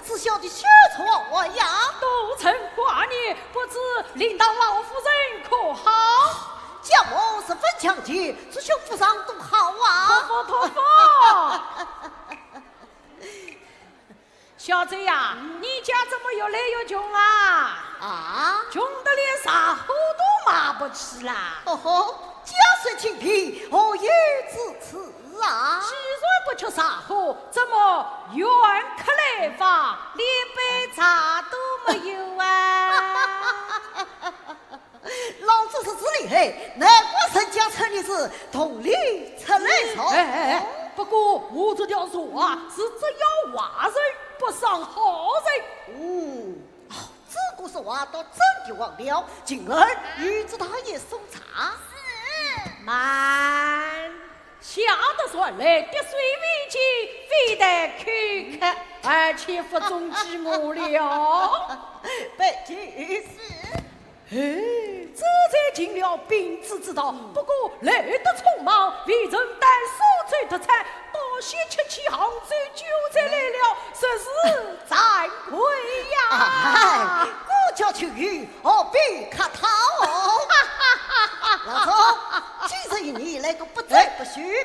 是小的血错我呀！都曾挂念，不知领导老夫人可好？家母十分强劲，是胸脯上都好啊！托付。小贼呀，你家怎么又来又穷啊？啊，穷得连啥货都买不起啦！哦吼，家水清贫，何以至此啊？既然不缺啥货，怎么远客来访，连杯茶都没有啊？老子是自厉害，难怪人家称你是同理出来手。不过我这条说啊，是只要坏人不伤好人。这个是话倒真的忘了，今儿与子他也送茶。是。慢，下得算来滴水未进，非得看看，而且不中计我了。北京这才进了兵之之道。不过来得匆忙，为人但所罪得产，多谢七七杭州就才来了，实是惭愧呀！我叫秋雨，何必客套？老总，今日与你来个不醉不许。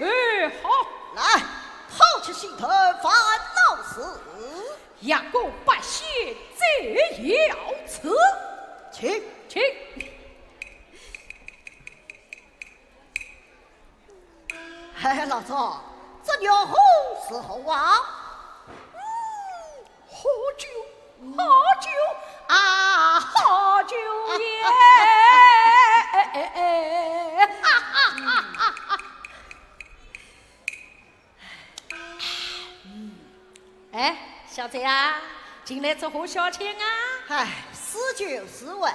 好，来，抛弃心头烦恼事，阳公不谢这要辞，请。老总，这牛红是何啊？好酒啊，好酒耶！小贼啊，进来这何小钱啊？死就是问。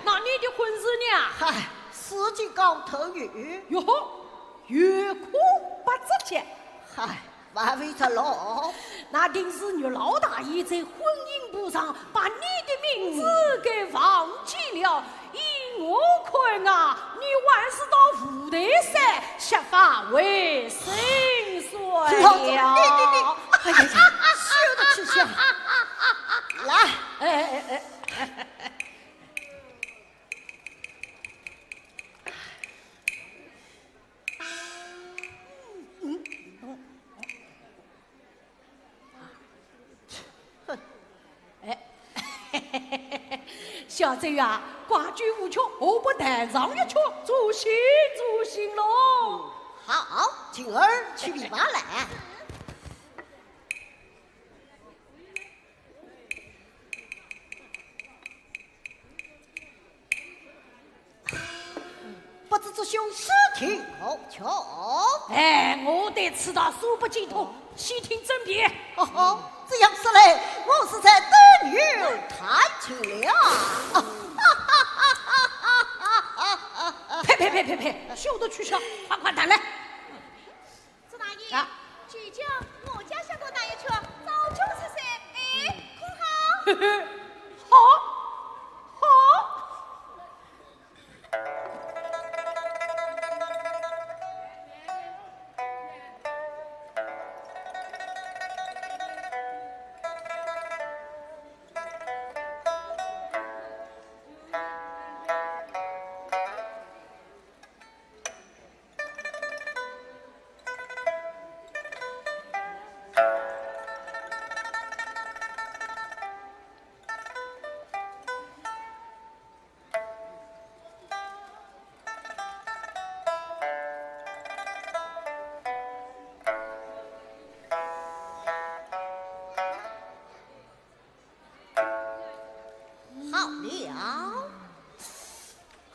那你的婚事呢？司机刚头鱼。哟呵，越苦不值钱。万为这喽。那定是你老大爷在婚姻簿上把你的名字给忘记了。依我看啊，你还是到五台山设法为心酸了。你，休得去笑。来，小贼啊，挂句无缺，何不谈上一缺？助兴喽！好，今儿去比马来。不知这兄是听何求？我得吃到手不尽痛，细听真别。这样说来，我是在等女弹琴了。呸！休得取笑，快弹来！朱大爷，聚焦我家乡的那一圈，早就出山，可好？好。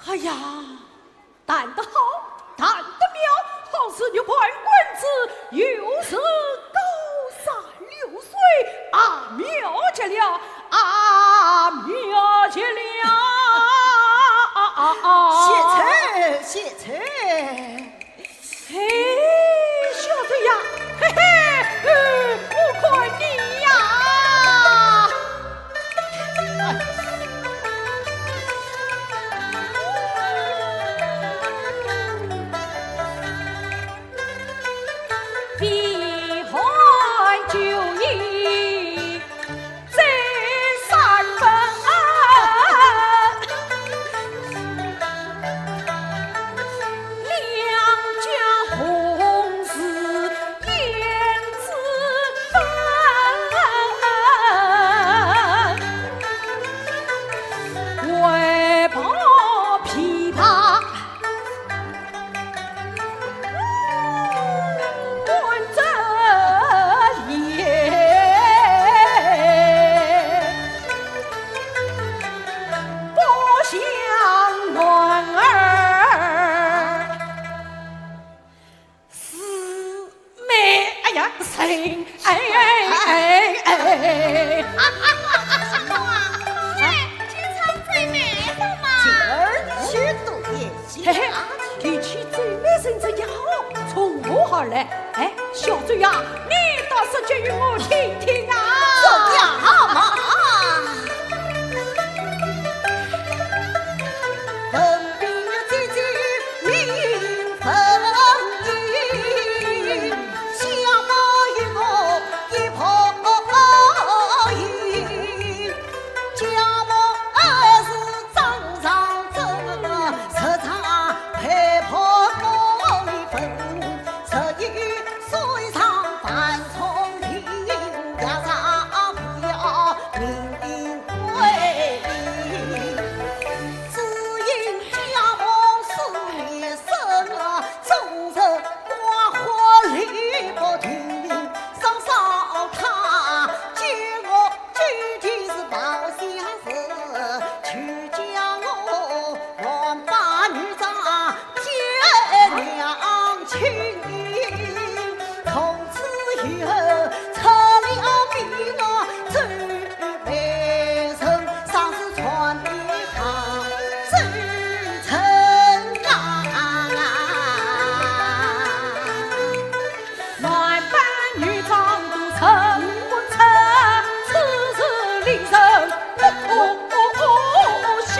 哎呀，弹得好，弹得妙，好似你判官子，又是高3、6岁啊，妙极了啊，妙极了谢车。嘿，小子呀，嘿嘿，我看你呀。比海就义，呀，心哎哎哎！什么啊？哎，经常最美的嘛。今儿去都也嘿嘿，提起最美人这一行，从何而来？哎，小嘴呀，你倒是讲与我听听啊！走呀嘛！分别姐姐明分明，相貌与我一破一，家母儿是张上正，十常配破高一分，11岁上犯聪明，家上不要命归。只因家母是一生啊，终日刮火力不停，上烧他接我具体是报相思，去将我乱把女长结娘亲，从此以后成了命啊，最美人上是传一行最称啊。男扮女装都成不成，此事令人不惜。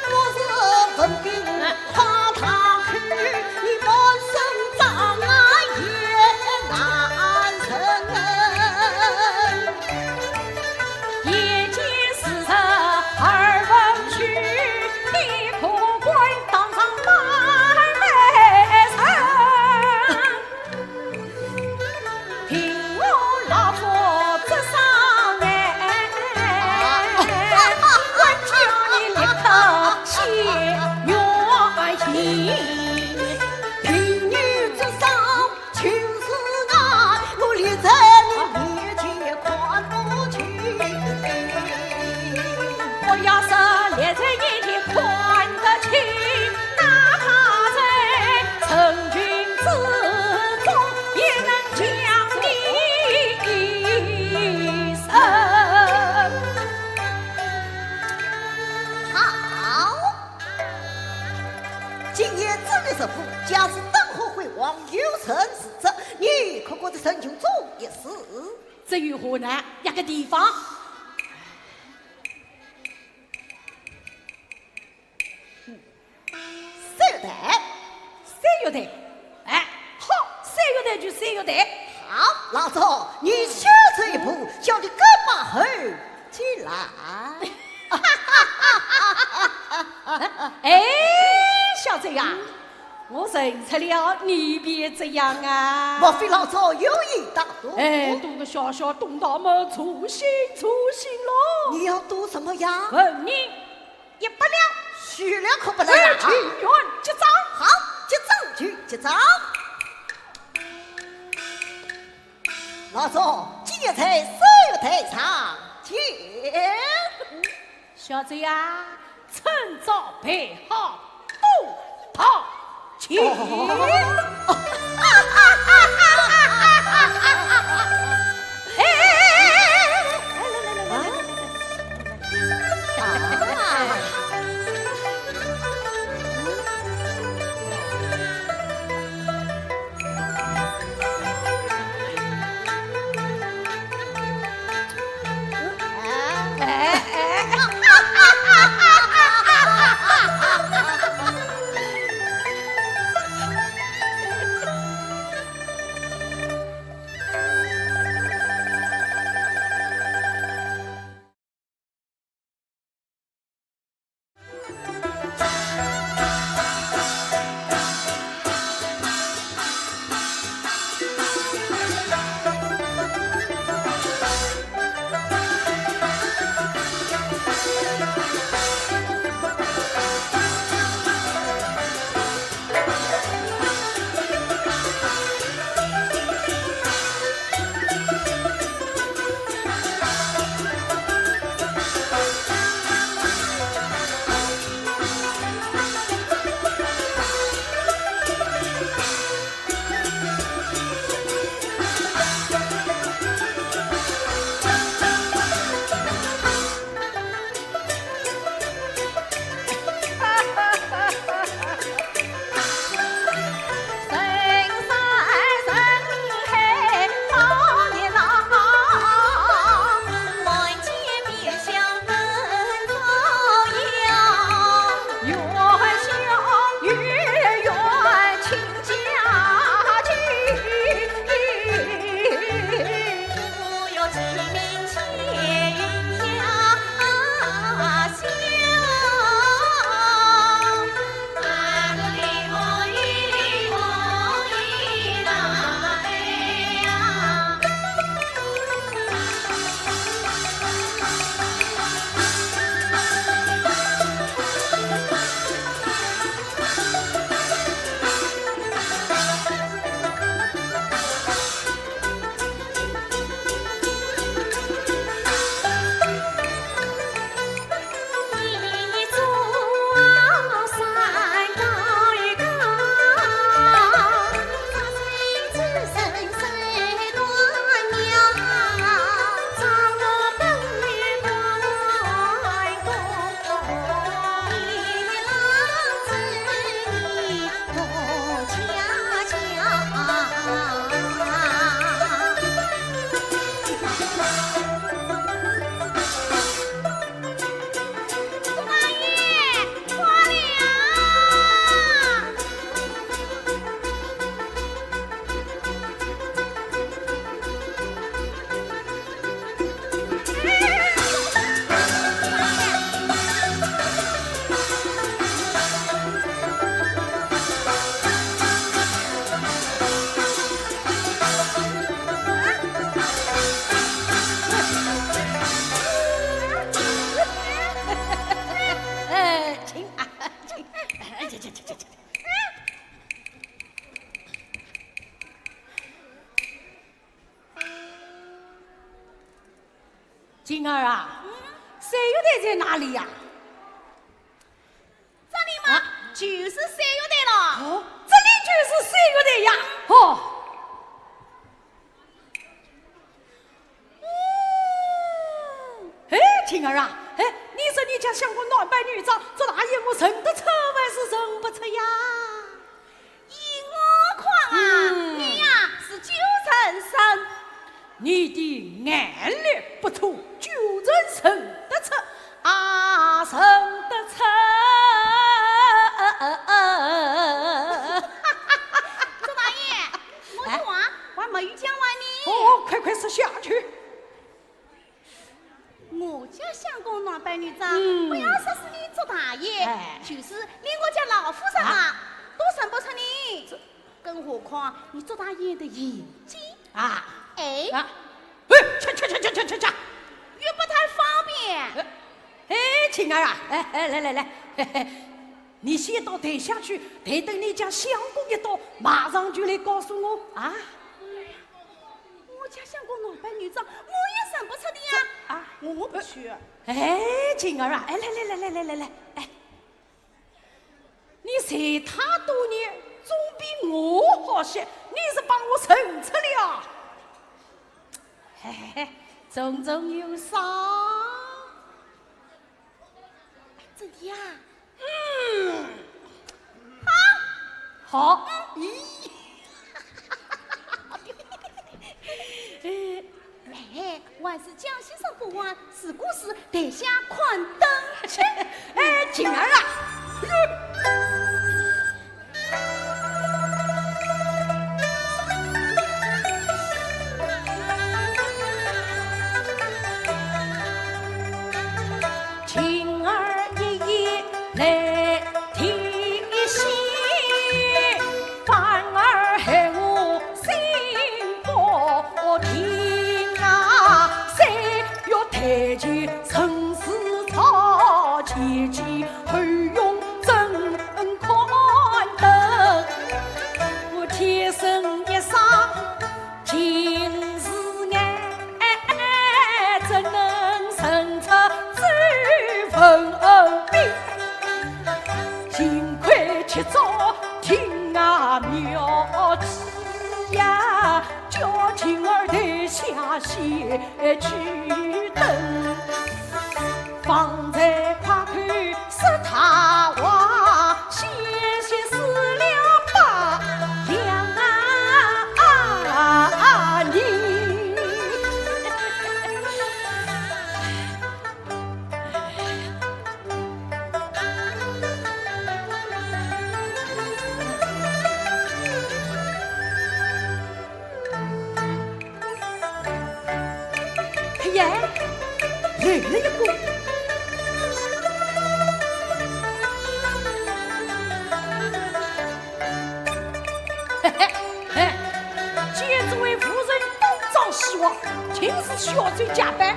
我是分兵跨堂去，你满身障碍也难成。一见事实二问去，你可怪当上买卖人。凭我老夫这双眼，我叫你立刻写原因。贫女之上就是爱，我立在你面前看不清。我要是列在眼前看得清，哪怕在成群之中也能将你一生。好，今夜正月十五，假使灯火辉煌，有成事者，你可过在城中做一事。至于河南一个地方，三月台， 3月台，哎，好，3月台就3月台。好，老总，你小这一步，叫你胳膊后起来。哎，小贼呀，我认出了你别这样啊！莫非老早有意大度？哎，赌个小小东大门，粗心喽！你要赌什么呀？问你100两，许了可不能哎，啊！去元结账。好，结账去结账。老总，今夜才3月台上见。小贼呀，趁早备好赌套钱。金儿啊，三月台在哪里呀？这里嘛，就是三月台了。哦，这里就是三月台呀。哦。哎，晴儿啊，哎，你说你家想过男扮女装，这大爷我认得出还是认不出呀？依我看啊，你呀是九成生。你的眼力不错，就人认得出啊，认得出。周大爷，我的话我还没有讲完呢。哦，快快说下去。我家相公男扮女装，不要说是你周大爷，就是连我家老夫人啊，都认不出你。更何况你周大爷的眼睛啊，哎，去，又不太方便。哎，晴儿啊，来，你先到台下去，待等你家相公一到，马上就来告诉我啊。我家相公男扮女装，我也认不出的呀。啊，我不去。哎，晴儿啊，哎，来，哎，你随他多年，总比我好些，你是帮我认出了。嘿，种种有伤。真的呀？好。咦。哎，万事讲先生不完，是故事台下宽灯去。哎，晴儿啊。晴儿一一来提醒，反而害我心不停啊！三月台前生死草，前期后用真宽灯。我天生一双近视眼，怎能认出这份病？幸亏去找听啊妙计呀，叫晴儿台下先去等，方才快看是他话，先死了八两你。耶，来了一个。见这位夫人东张西望，尽是小嘴假扮。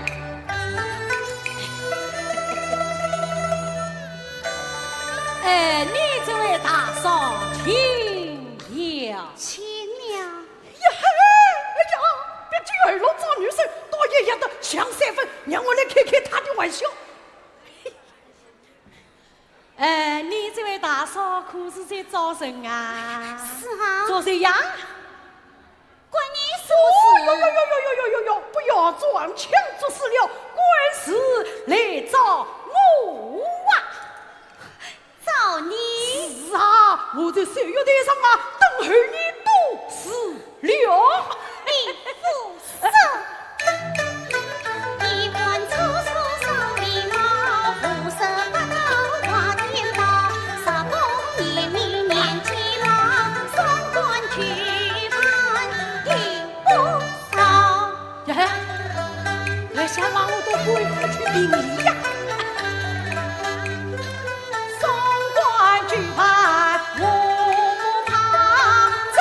哎，你这位大嫂听了。亲娘。别进耳聋找女生，多爷爷的想三分，让我来开开他的玩笑。你这位大嫂可是在招人啊？是啊。招谁呀？关你什么事？哟，不要装腔作势了，官司来找我啊！找你？是啊，我在三月台上啊，等候你都是了。你不是。一环粗粗手里毛，胡色不头花颠倒，杀公年龄年纪老，双关举办也不少。来下让我到贵府去领礼呀！双关举办我不怕，真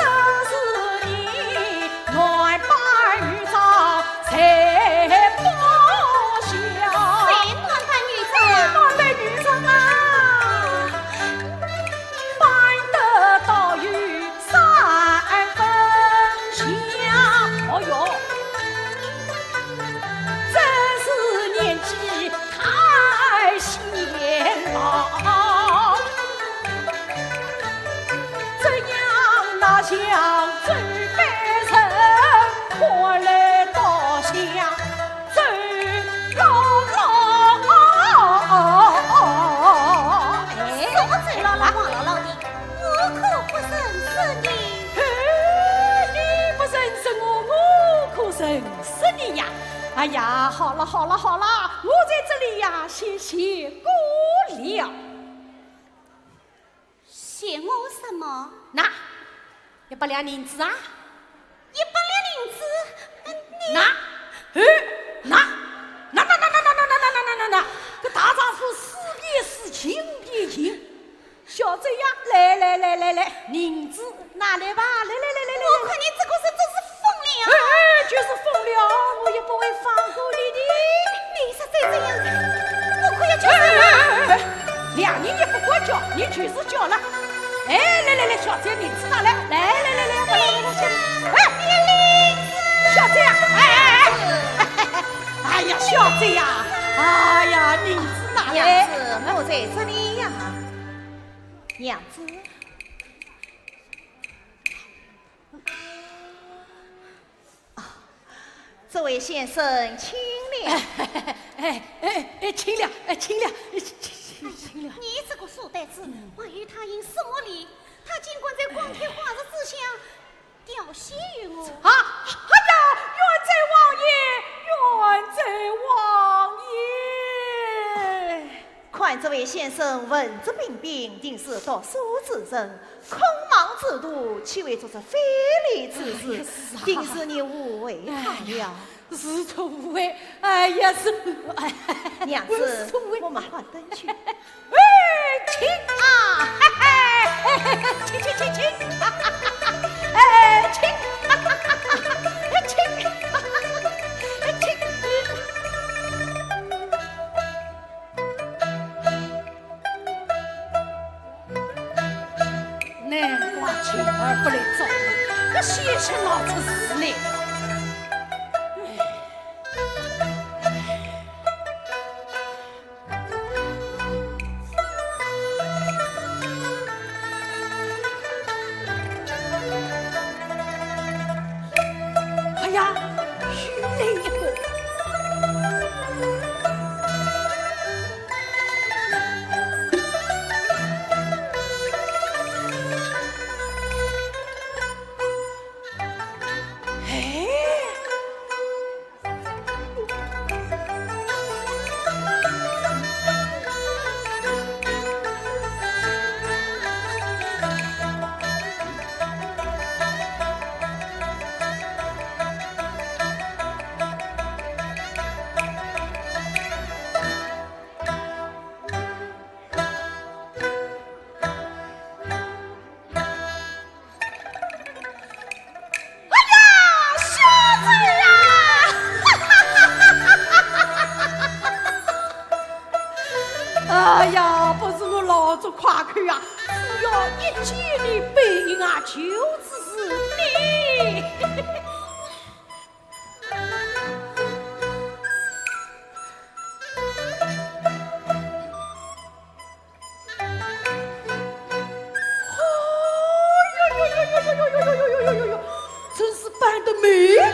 家乡最悲人，可来到乡最高楼。什么最老了王老老的，我可不认识你。你不认识我，我可认识你呀！哎呀，好了好了好了，我在这里呀，谢谢过了。谢我什么？那100两银子啊！ 100两银子，你那，那，这大丈夫死别死，情别情。小贼呀，来，银子拿来吧，来。我看你这个人真是疯了。就是疯了，我也不会放过你的。你实在这样，我可要叫什么2年也不管叫，你就是叫了。来，小贼，银子拿来，来，小贼呀，哎呀，小贼呀，哎呀，银子拿来。娘子，我在这里呀。娘子，这位先生请了。请了。你这个书呆子，万一他因什么理，他尽管在光天化日之下吊戏于我。哎呀，冤贼王爷！看这位先生文质彬彬，定是读书之人，空忙之徒，岂会做出非礼之事？定是你误会他了。是错误会，哎呀是，娘子，我马上登去。请啊，请，难怪晴儿不来找我，可先前闹出事来。哎呀，不是我老子夸口啊，只要一见你背影啊，就只是你。真是办得美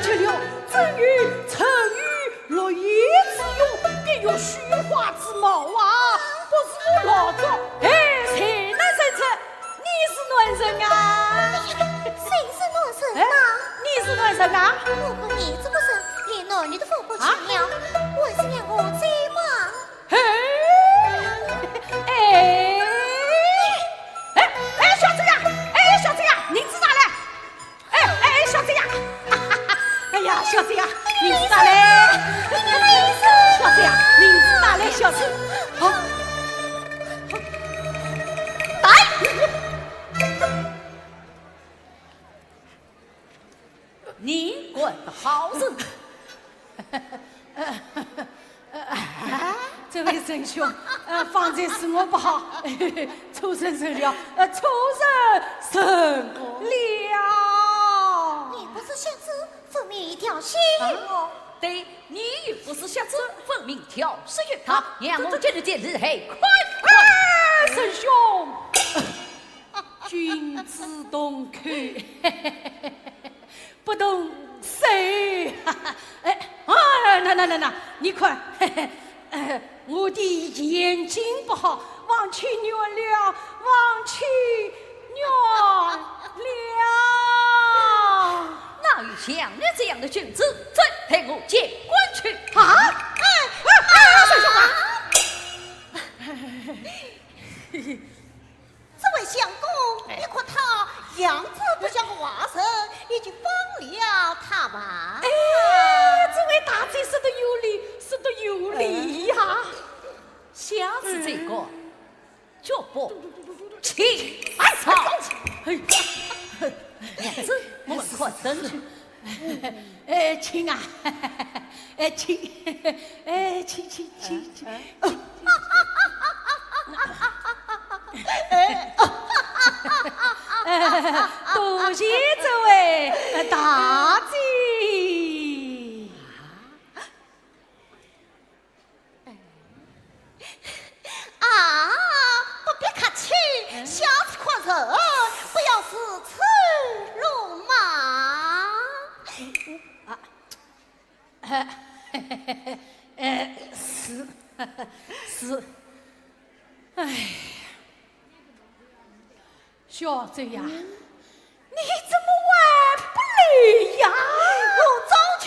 极了！正与成语落叶之用，必有虚华之貌啊！不是我老子，谁能生出你是男人啊？谁是男人啊？你是男人啊？我和你这个人连男女都分不清了，还是让我再忙。小子呀，小子呀，银子拿来！小子呀，哎呀，小子呀，银子拿来！小子呀，银子拿来，小子，好，你滚的好人！这位仁兄，方才是我不好，出人了，出人了。你不是瞎子，分明一条心我。对你又不是瞎子，分明挑事于他，让我今日见日黑，快！仁兄，君子懂口，不懂谁？哎，那，你看，我的眼睛不好，忘记原谅，忘记原谅。哪有像你这样的君子，再陪我见官去啊！小兄啊！这位相公，你看他样子不像个外甥，已经放了他吧？哎，这位大姐说的有理，说的有理呀！下次这个就不请上。娘子，我们快登去。亲啊，亲，亲。多谢这位大姐。啊，不必客气，下次宽仁，不要是此戎马。是，哎，小贼呀，你怎么还不来呀？我早去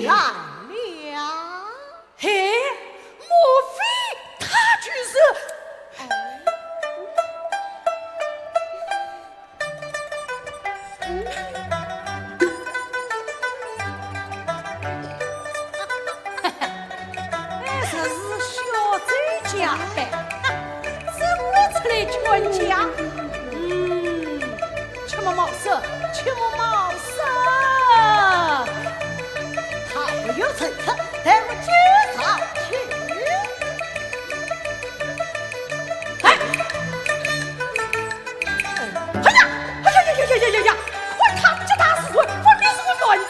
来了。嘿，莫非他就是？这是小贼家呗，是我出来劝架。切莫冒失，切莫冒失。他不有政策，带我介绍去。呀！管他这大事，分明是个乱子。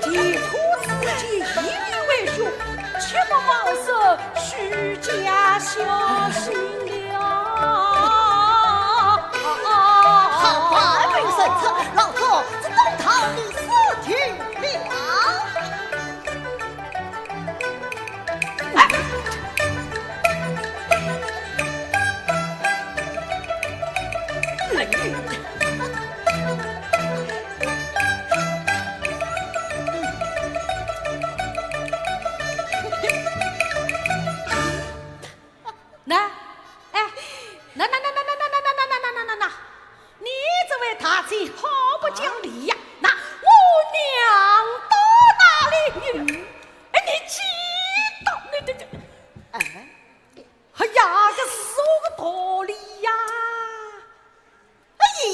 提出自己以理为兄，切莫冒失，虚假小心了。好话没神策，老左是东堂你死去了。那，你这位大姐好不讲理呀！那我娘到哪里？哎，你知道？哎呀，这是个道理呀！咦，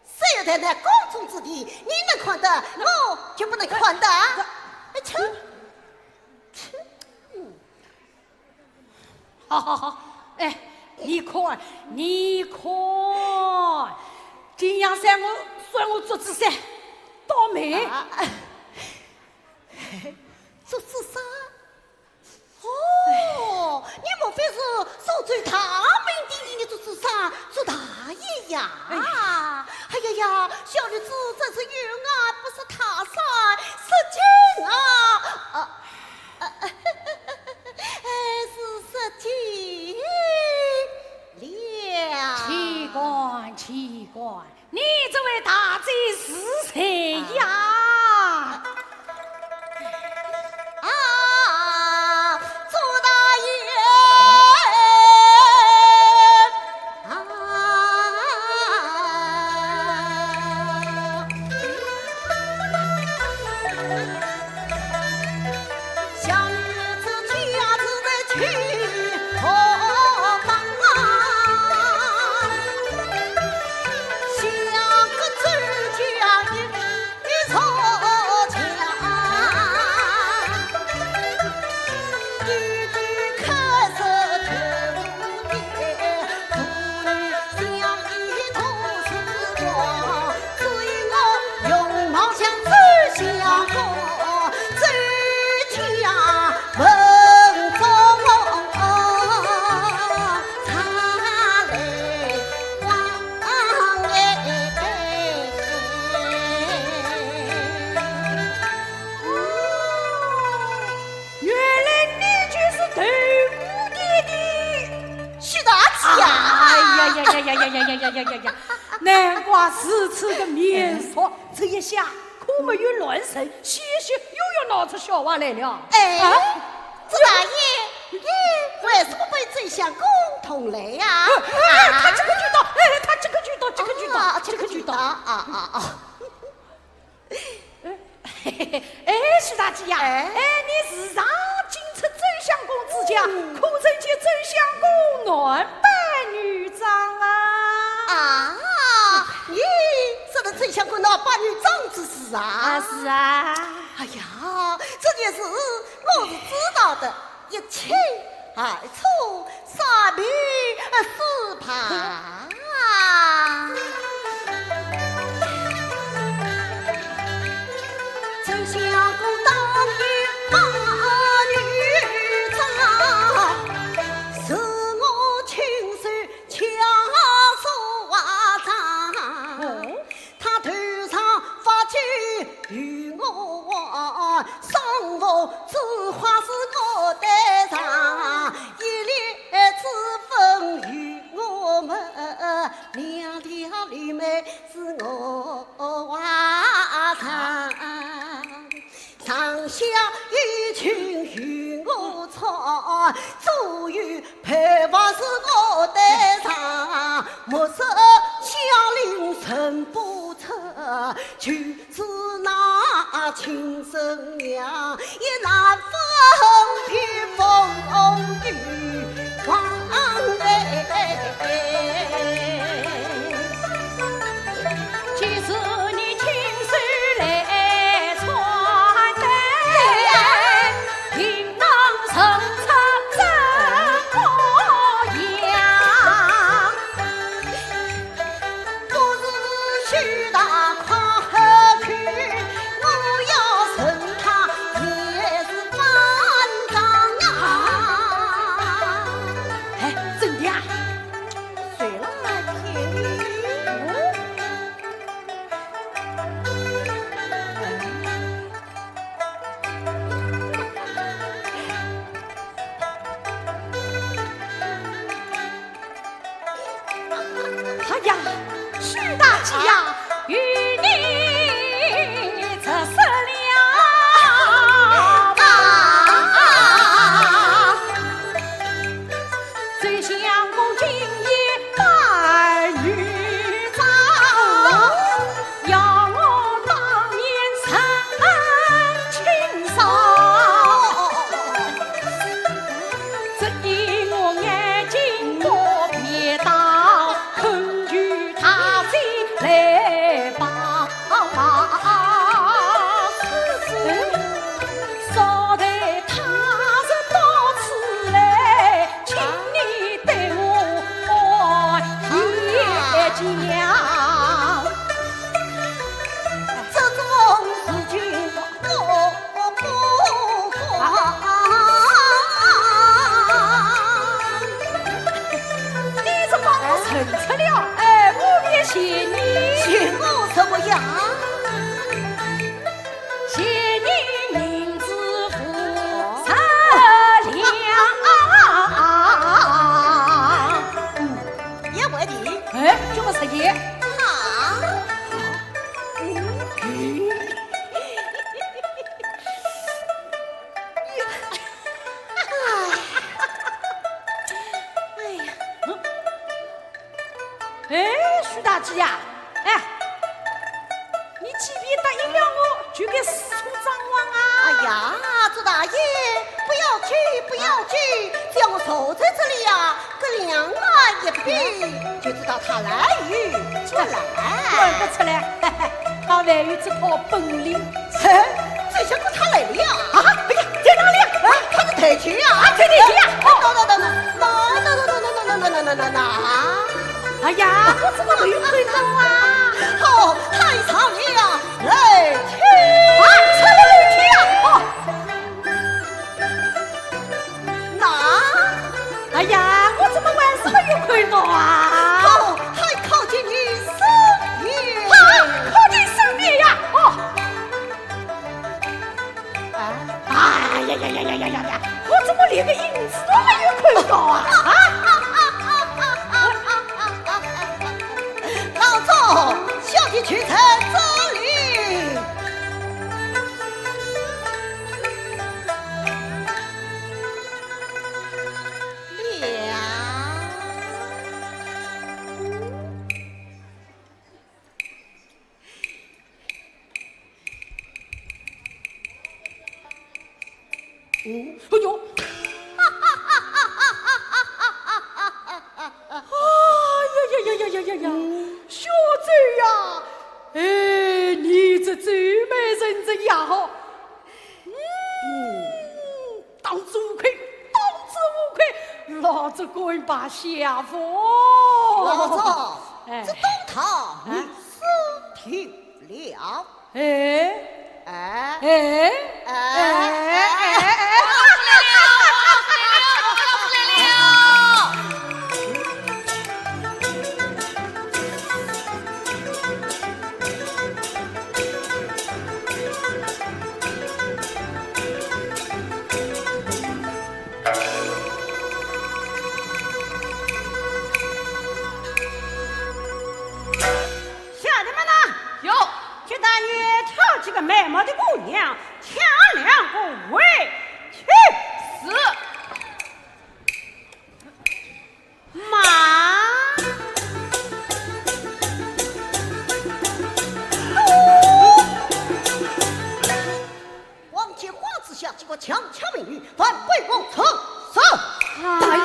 谁有在那宫中之地，你能看得，我就不能看得？好，哎，你看，这样算我做子噻，倒霉。做自杀？哦，你莫非是受罪他们弟弟的做自杀，做大爷呀？哎呀，小女子真是冤啊，不是他杀，是亲啊！是失亲了。奇怪，你这位大姐是谁呀？朱大爷呀！难怪如此的面熟，这一下可没有乱神，些许又要闹出笑话来了。哎，朱大爷，你为什么被宰相公同来呀？他这个举动，他这个举动，这个举动，这个举动啊！徐大姐呀，你时常进出宰相公之家，可曾见宰相公男扮女装啊？你说的宰相公那扮女装之事啊？是啊。哎呀，这件事我是知道的，一清二楚，三明四旁。宰相公当年扮女装，是我亲手亲手装。他头上发髻与我王，上服之花是我戴上，一脸之分与我们，两条绿眉是我王上。上下一群与我穿，左右配发是我戴上，莫说香菱神不出，就是那亲生娘也难分披风雨光其实你亲手来徐大姐呀，你即便答应了我，就该四处张望啊！哎呀，朱大爷，不要去，不要去，叫我坐在这里呀，跟两岸一比，就知道他来与不来。看不出来，他还有这套本领。最想过他来了呀！哎呀，在哪里啊？他是退去呀！退去呀！哎呀，我怎么没有看到啊？太长了，来去出来来去啊！哎呀，我怎么晚上没有看到啊？还靠近你身边，靠近身边呀！呀！我怎么连个影子都没有看到啊？的去城这里。哎呦！呀，小周呀，哎，你这最美人子呀哈，当之无愧，当之无愧，老子滚把下风。老子这东堂你死定了。哎哎哎哎！这个美貌的姑娘，强两个回去死！妈，王建华之下几个强抢美女，反被我称杀。大爷。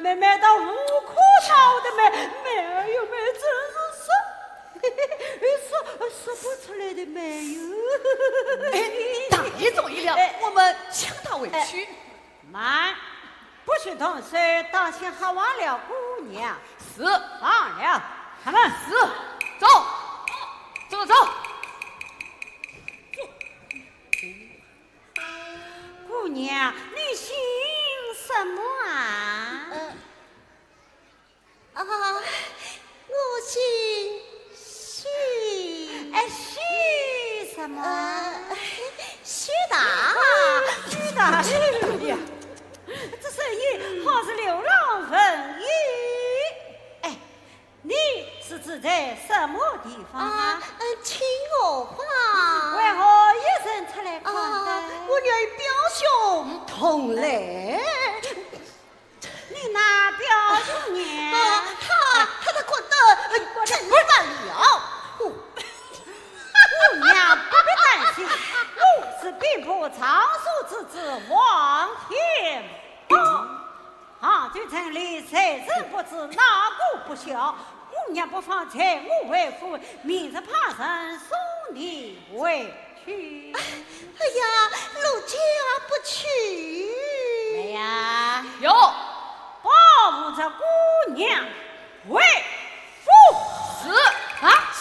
美到无可道的美，美而又美，真是说不出来的美哟！大爷注意了，我们抢他回去。慢，不许动手，当心还忘了姑娘。是，忘了，他们是，走，走走。姑娘，你姓什么啊？我姓许。许什么？许大。许大。呀，这声音好是流浪人语。哎，你是指在什么地方啊？青娥花。为何一人出来看待？我愿与表兄同来。你那表兄呢？他的滚得真烦了。姑娘不必担心，我是兵部尚书之子王天宝。杭州城里谁人不知，哪个不晓？姑娘不妨在我为夫，明日爬山送你回去。哎呀，陆家不去。哎呀，有。保护着姑娘为夫。是啊，是。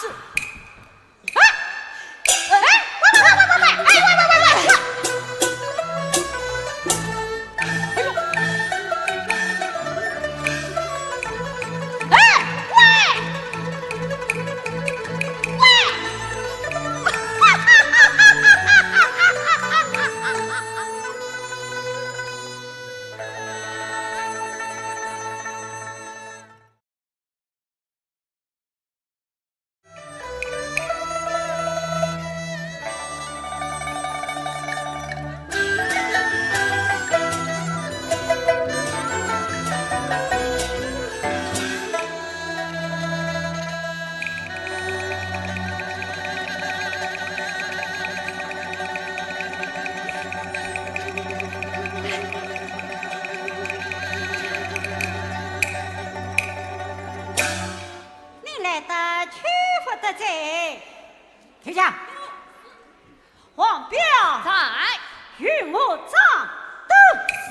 听讲，黄彪在，与我掌灯。是。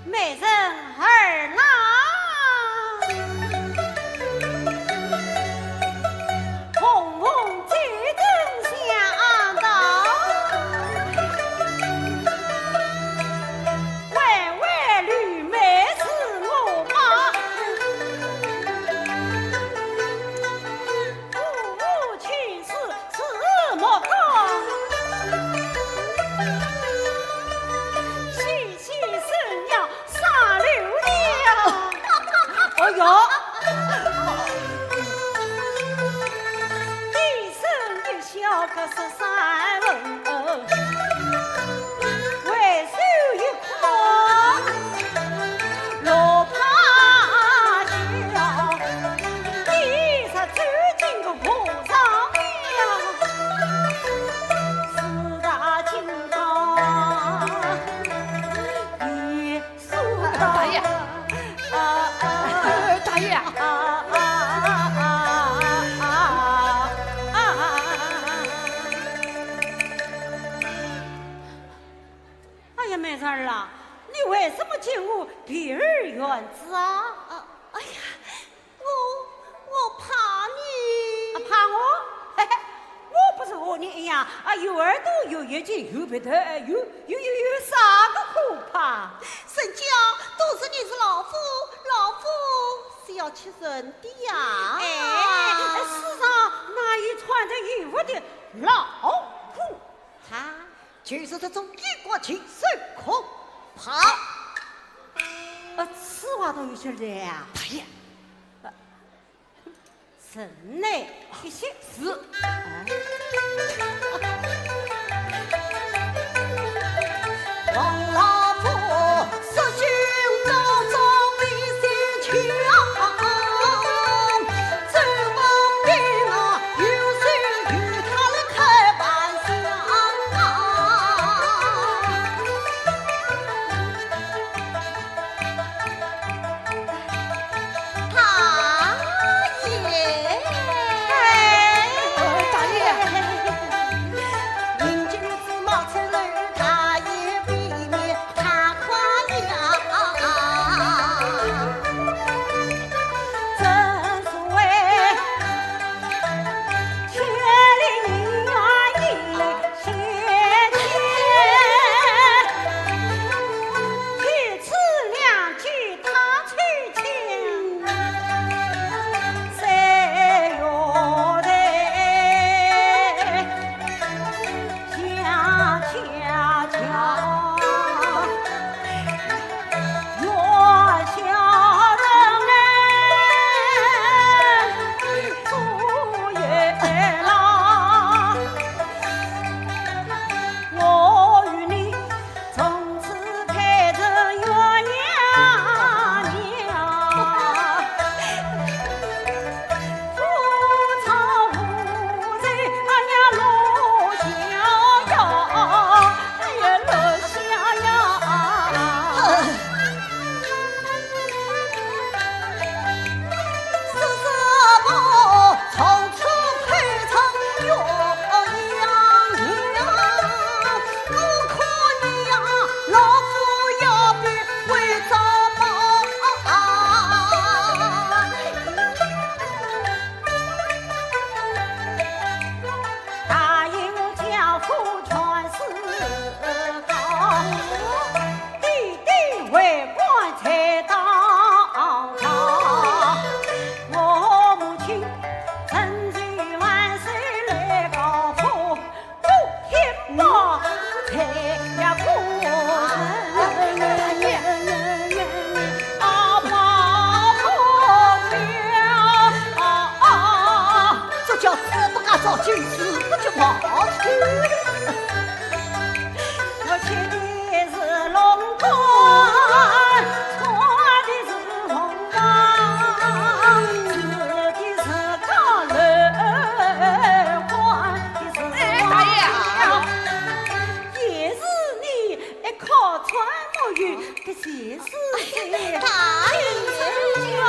美人儿郎，红红几阵香道，弯弯绿眉是我妈，父母亲事是莫讲。细细生养杀流娘，哎哟，一生一笑可是三文，为首一哭落怕笑，一直走进个菩萨庙，四大金刚。大爷，大爷，哎呀，美人儿啊，你为什么进我碧儿院子啊？哎呀，我怕你，怕我？嘿嘿，我不是和你一样啊，有耳朵，有眼睛，有鼻头，有啥个可怕？人家都是你是老夫，老夫是要娶人的呀。哎，世上哪有穿着衣服的老夫？他就是这种一国情深可怕。此话都有些凉。大爷，城内一些事。王老夫实行高招为先强，这帮兵啊有谁与他来开玩笑大爷，大爷，民间子冒出来，大爷未免太夸张。正所谓千里名啊一线牵，一次两句他催情，谁又得恰恰巧，月下人哎，昨夜郎，我与你从此配成鸳鸯娘，夫唱妇随，俺俩乐逍遥，哎呀乐逍遥。是什么从此配成鸳鸯娘？我可你呀，老夫要比为怎么？大爷我家父全是高，弟弟为官才当朝，我母亲陈岁万岁来高坡，不听报才呀过人。啊跑了，这叫子不敢造君子，不就跑去？我骑的是龙冠，穿的是红裳，吃的是高楼，换的是大爷，也是你靠穿木鱼的谁是谁？大爷叫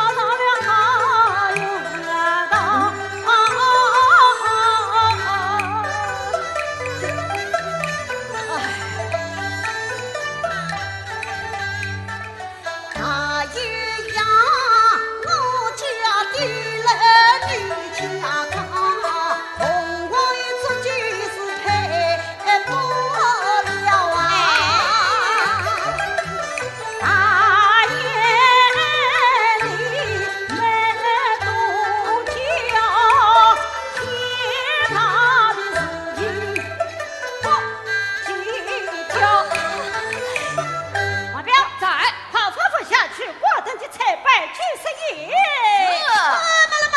生爷。没嘞，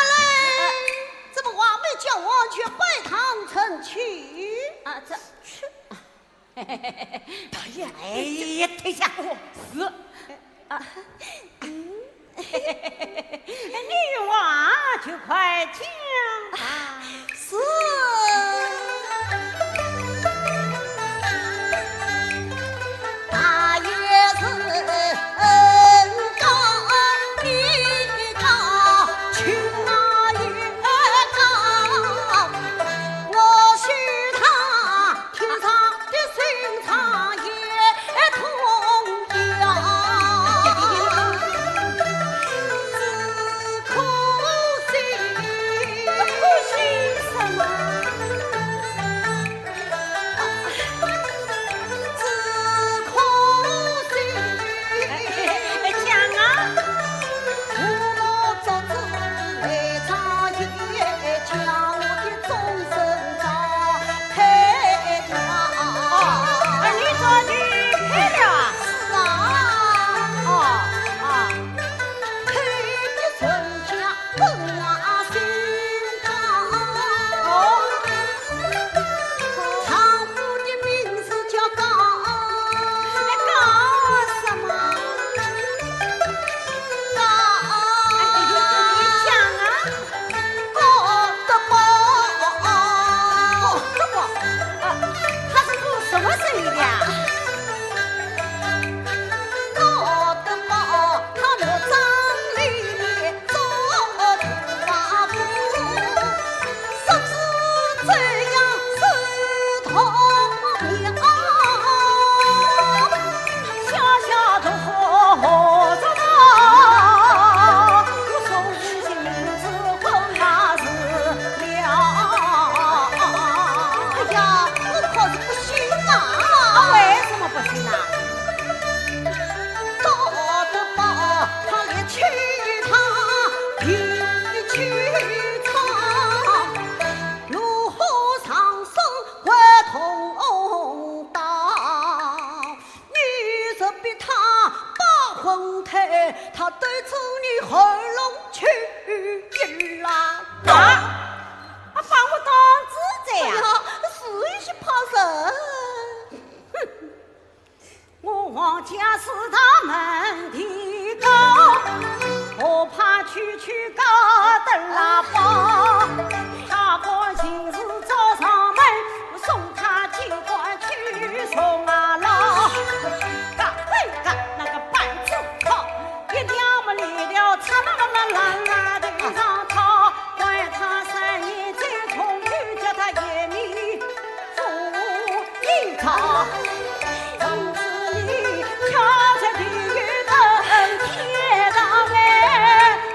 怎么话没叫我去拜堂成去？啊，这大爷，哎呀，退下！是啊，女娃就快讲吧。是。大爷是高一高，去哪也高。我许他天上的寻常也同样，只可惜，可惜什么？只可惜。讲啊！父母做子来长夜，将我的终身照配掉。你做去配了啊？是啊，哦，配的孙家更啊心肠。丈夫的名字叫高，搞什么？你讲啊！高德宝。他是做什么生意的呀？高德宝，他木匠里面做土夫，甚至这样是同苗。小小的活着嘛，我送你些名字混那是了。哎呀，我可是不行啊！为什么不行啊？高德宝，他连去他拼命去闯，如何上升会同当？你若比他把婚退，他对着你喉咙去一拉。把我当自在呀！哎呀，是一些怕人。我王家是他们的高，我怕区区高的喇叭。他高兴是找上门，我送他进关去送啊老。嘎喂嘎那个板子靠，一条么离了，嚓啦啦啦啦啦的上套，管他3年再重遇，叫他也迷复一场。从此你敲着地狱灯，天堂哎，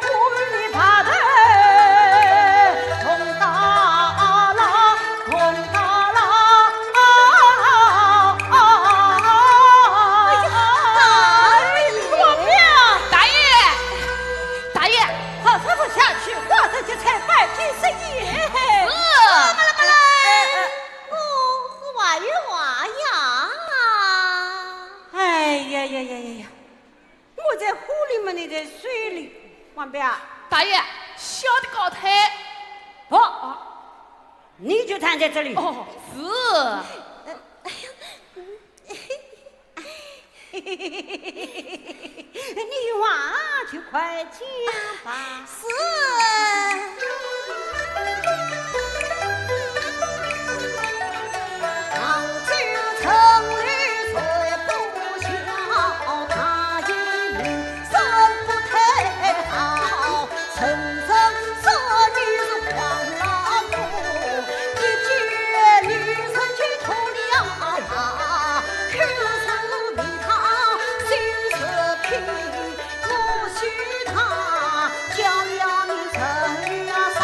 我与你爬的同到老，同到老。大爷，大爷，好，吩咐下去，我这就才拜君生爷。我是娃与娃呀。哎呀呀呀呀呀！我在湖里面，你在水里，王彪。大爷，小的高台。哦，你就站在这里。哦，是。你娃就快讲吧。是。长久城里睡不消，他一命生不太好。陈生说你是黄老母，一见女人就脱了他，可是为他心是皮，我许他叫了你成了傻。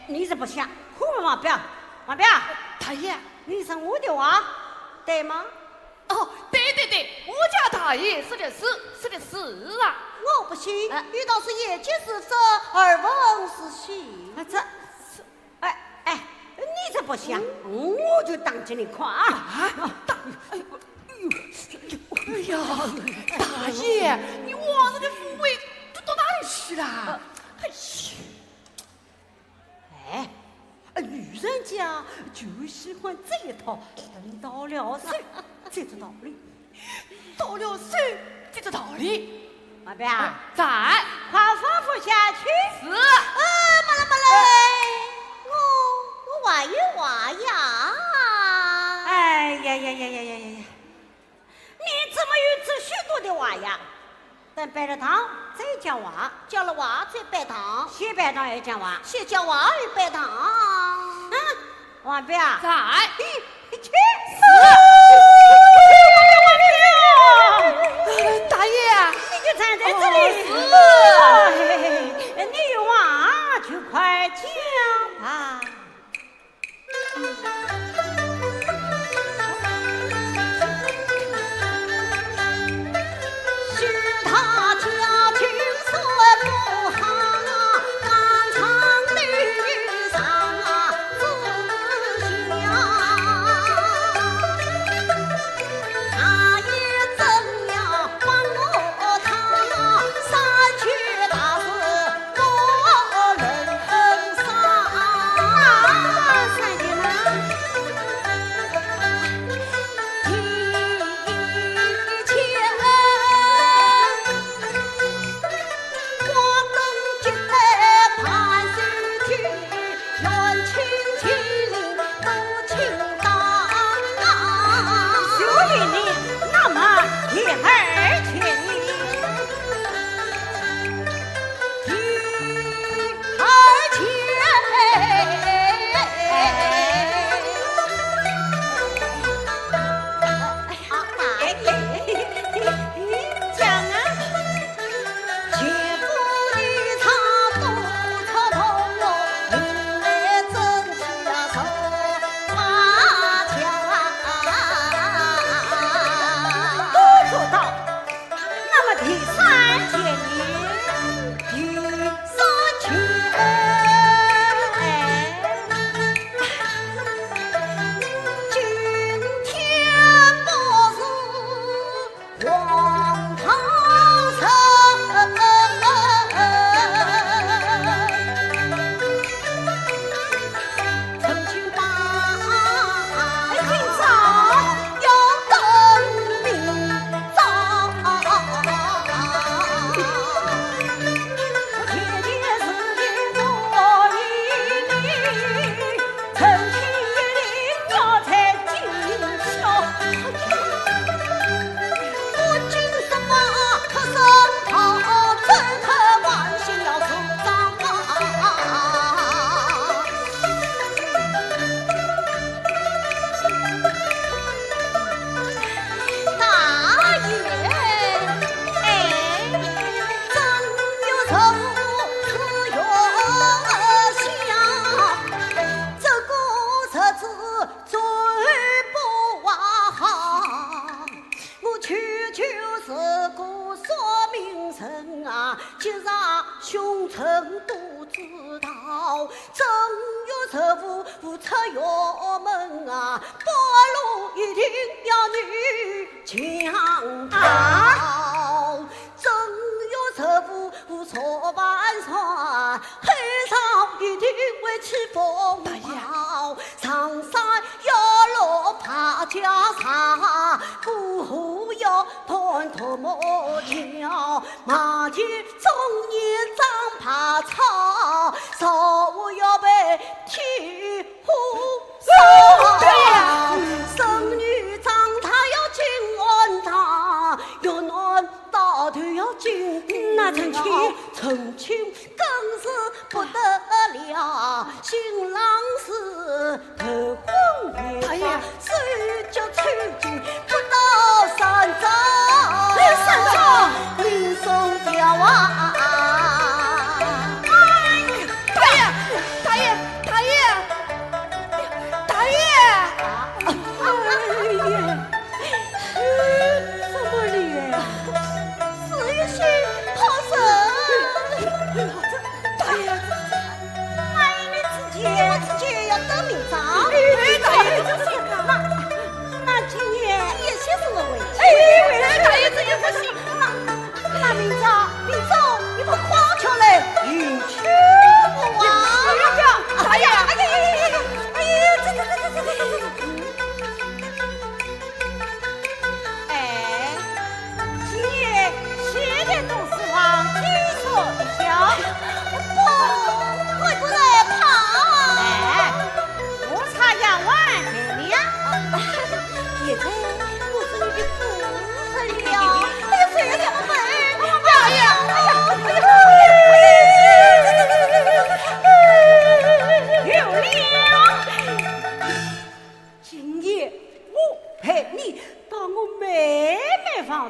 你是不想？胡问王表，王表，大爷，你是我的娃，对吗？哦，对，我家大爷说的是啊。我不信，遇到是业绩是这，耳闻是喜。这是，你这不想，我就当着你夸啊！哎呀，大爷，你娃子的抚慰都到哪里去了？女人家就喜欢这一套，等到了水才知道理，到了水这个道理。王表，在，快吩咐下去。是。没嘞，我娃有娃呀。哎呀，你怎么有这许多的娃呀？等摆了汤再叫娃，叫了娃再摆糖，先摆汤也叫娃。先叫娃儿摆糖。王表，在。去。大爷，你就站在这里。你有娃就快讲吧。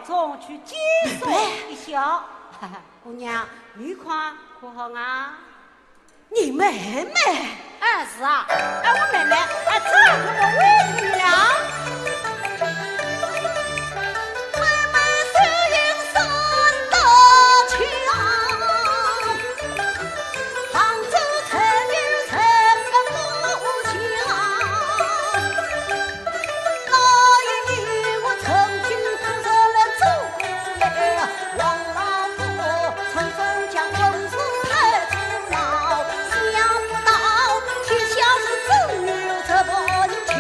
中去接送一下。姑娘，你看可好啊？你妹妹，哎，是啊，哎，我妹妹，哎，这可不委屈你了。妹妹是英山大强，杭州才女才不强。那一年我曾经投身了祖国嘞，王老夫从中将文书太出老，想不到天下是真牛这不巧，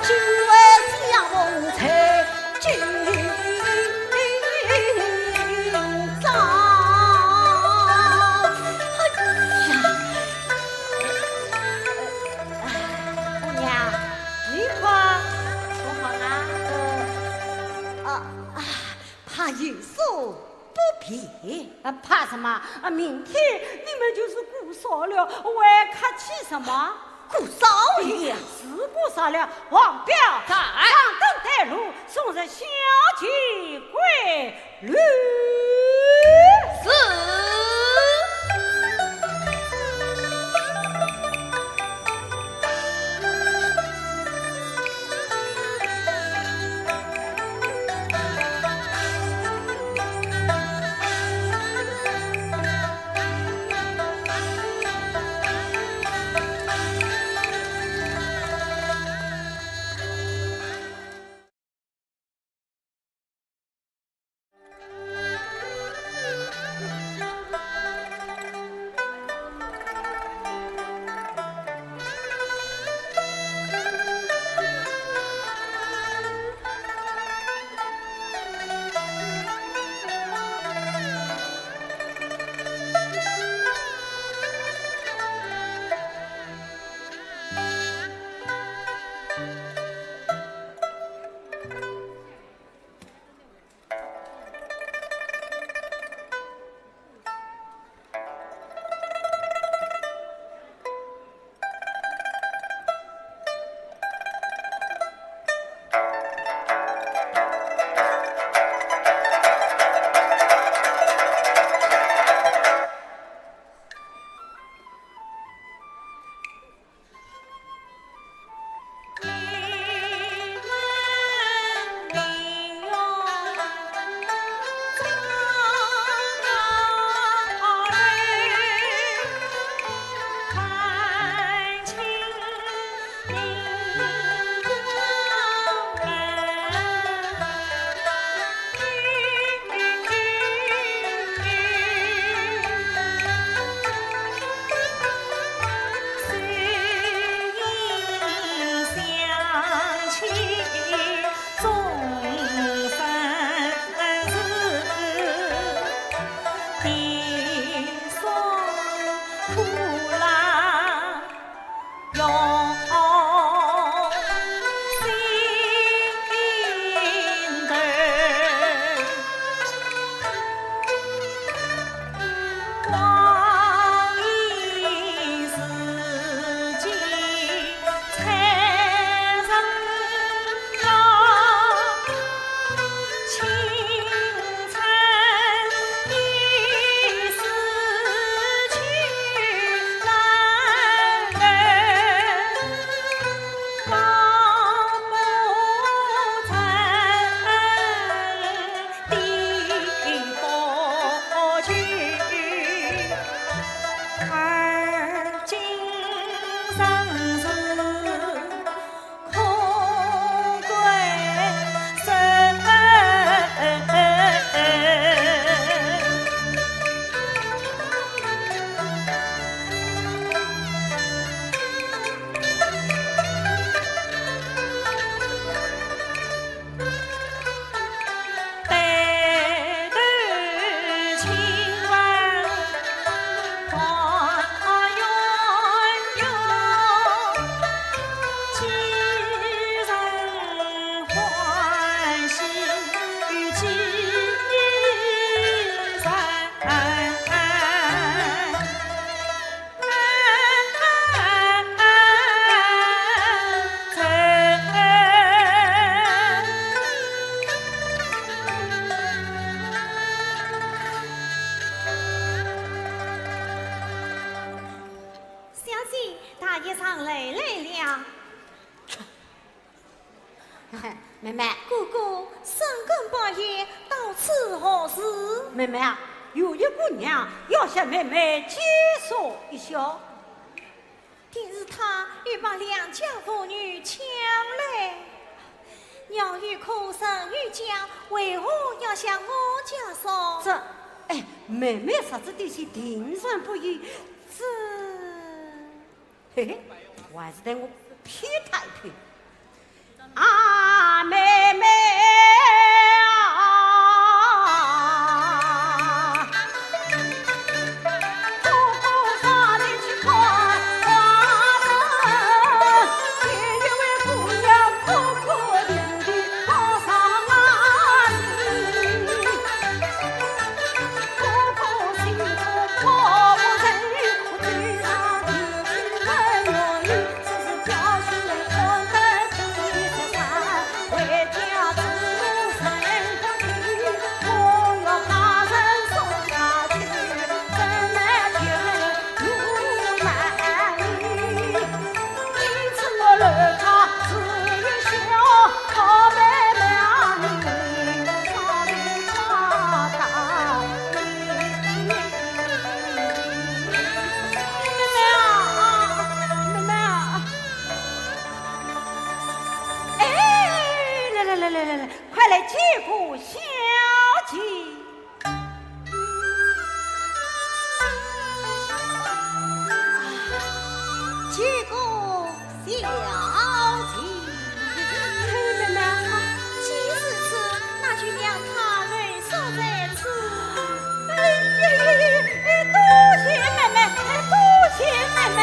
今为相逢才今朝。姑娘，你看可好啊？怕有所不便。怕什么？明天你们就是顾少了，还客气什么？顾少爷，是不少了，王表在上等带路，送着小姐归吕。是。大爷上来了。妹妹，哥哥，深更半夜到此何事？妹妹啊，有一姑娘要向妹妹介绍一下。定是他欲把两家妇女抢来。鸟语哭声欲家，为何要向我家说？这，妹妹啥子底细定然不一，这，嘿嘿，我还是等我批他一批。啊，妹妹啊，哥哥上来去看花灯，见一位姑娘哭哭啼啼跑上马戏，哥哥心中怕不成，我追上前去问原因，只是表兄妹要得第十三，回家自身不提，我要把人送他去，真难救路难离。因此我留他只一笑，靠妹妹啊你上面夸大你。妹妹啊，妹妹啊，哎，来，快来接过小姐。结果小姐，妹妹啊，既是此，那就让他人守在此。多谢妹妹，多谢妹妹。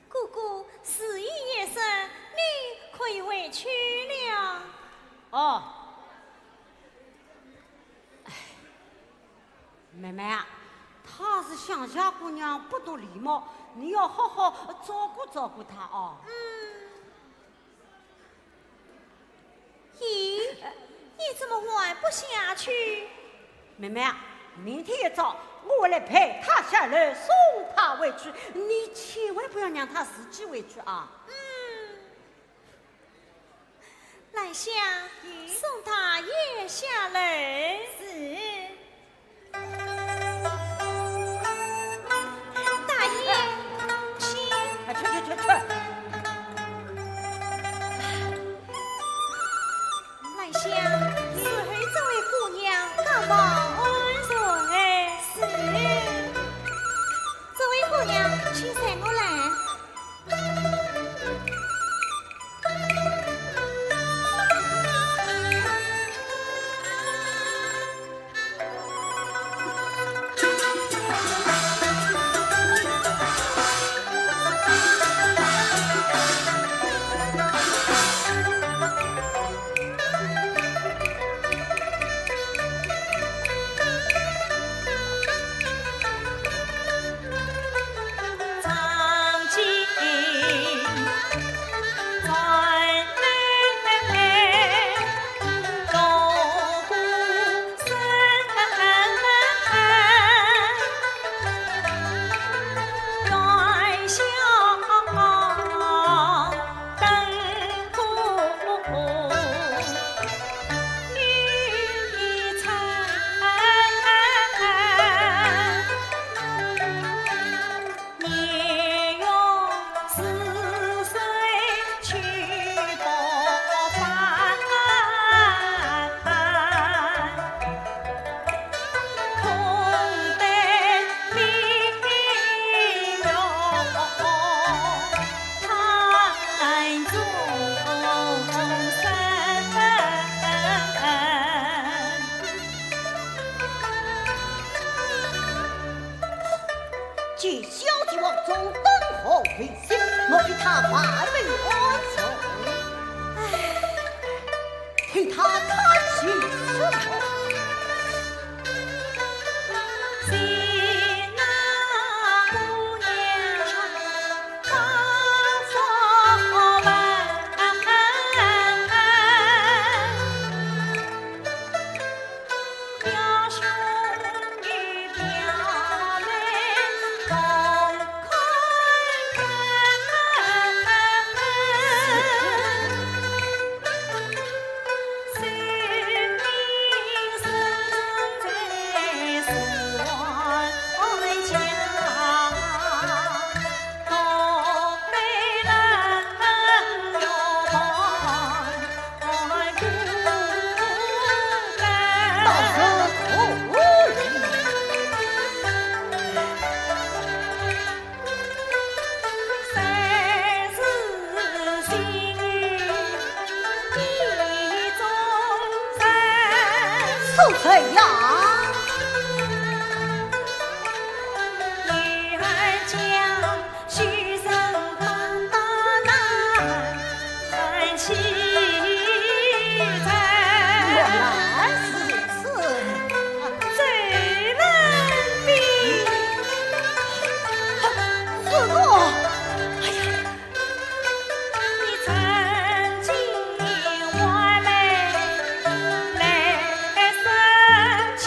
哥哥，事已夜深，你可以回去了。哦，妹妹啊，她是乡下姑娘，不懂礼貌，你要好好照顾照顾她哦。咦，你怎么还不下去？妹妹啊，明天一早我来陪她下来，送她回去，你千万不要让她自己回去啊。来香，送他也下来。是。大爷，请。去。来香，是后这位姑娘刚往安顺哎。是。这位姑娘，请随我来。他发为我罪，替他看清什么？谁呀？女儿将须生看大难，看妻在。原来是此，罪人兵，四哥。你曾经完美来生情。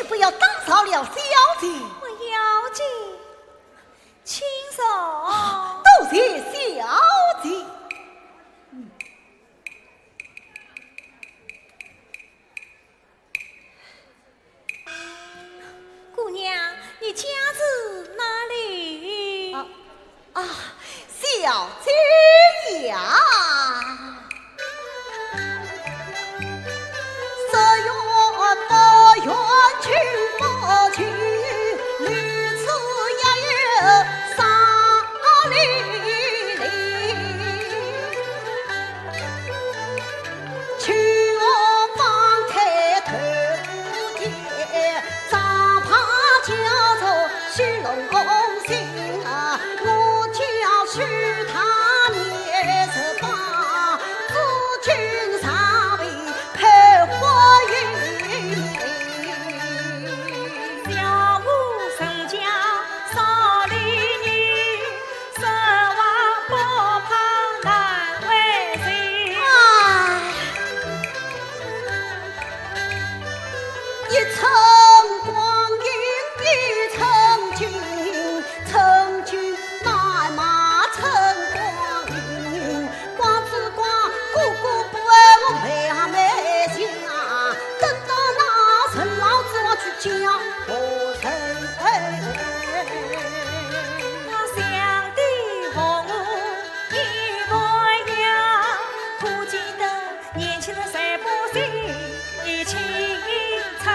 请不要打扰了小姐。我要紧，请坐。多谢小姐。姑娘，你家住哪里？小姐呀，只愿不愿去不去，屡次也有三里里，去我方开头天，张怕叫做虚荣心啊，我叫许他年十八，自君上位配花云。小武神将少林女，十万不怕难为情。一程光阴一程君，程君乃马程光阴。光只光姑姑不爱我妹妹家，等到那陈老子我去讲我陈那乡弟和我一模样，可记得年轻人谁不心情诚？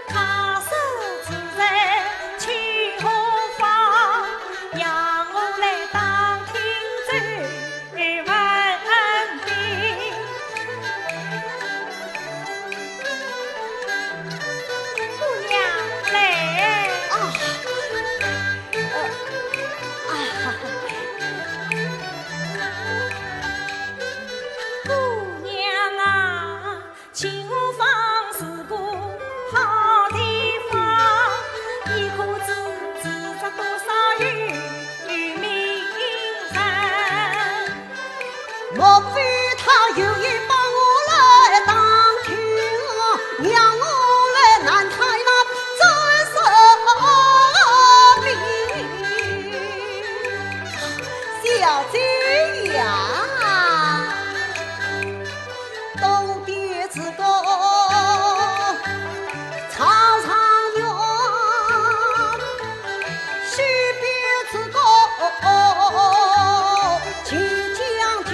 他手自在去何方？让我来当听罪问兵。姑娘来。姑娘啊，请我放是个好地方，一颗子值着多少余名人。莫非他有意把我来当听，让我来难抬那真生命？小姐呀，东边之歌常常远，西边之歌请将军，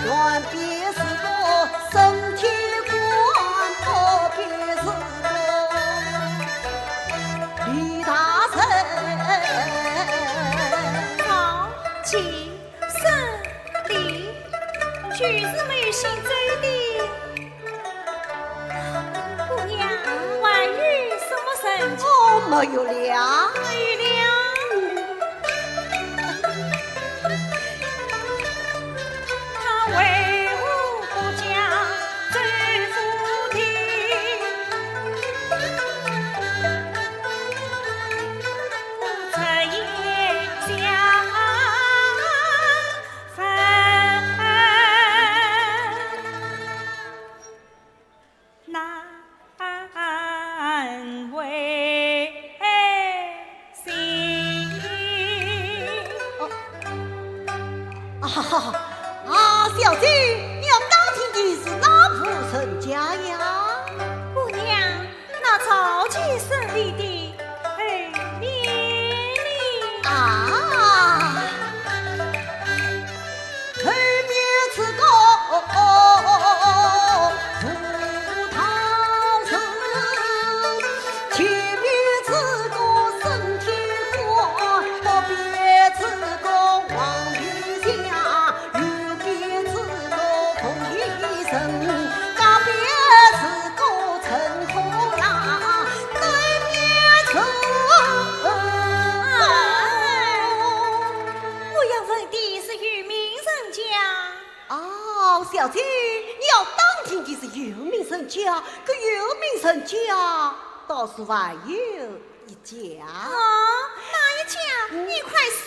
远边是个升天观，北边是个李大神。朝起胜利，举子没有行走的。姑娘，外遇什么神迹？没有了。没了。他为我不讲真福听，这夜相分，难为情。小姐，你要打听的是哪户人家呀？姑娘，那朝气胜利的面里后面是个葡萄树，前面是个升天观，北边是个望云霞，右边是个凤仪神，家边是个陈河郎，对面是我要问的是有名人家。小姐，你要当听的是有名人家，可有名人家倒是还有一家。哪一家？你快说。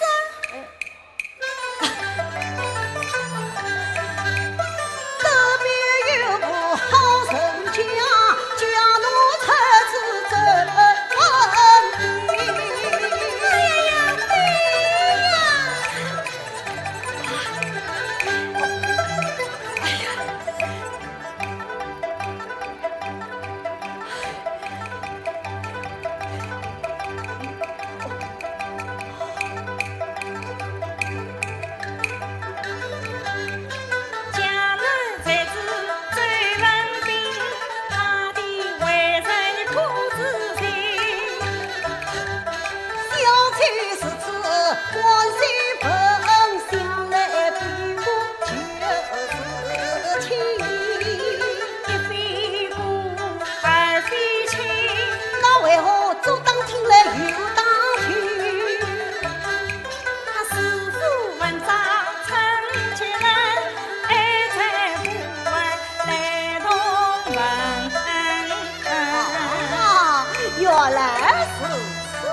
原来是此。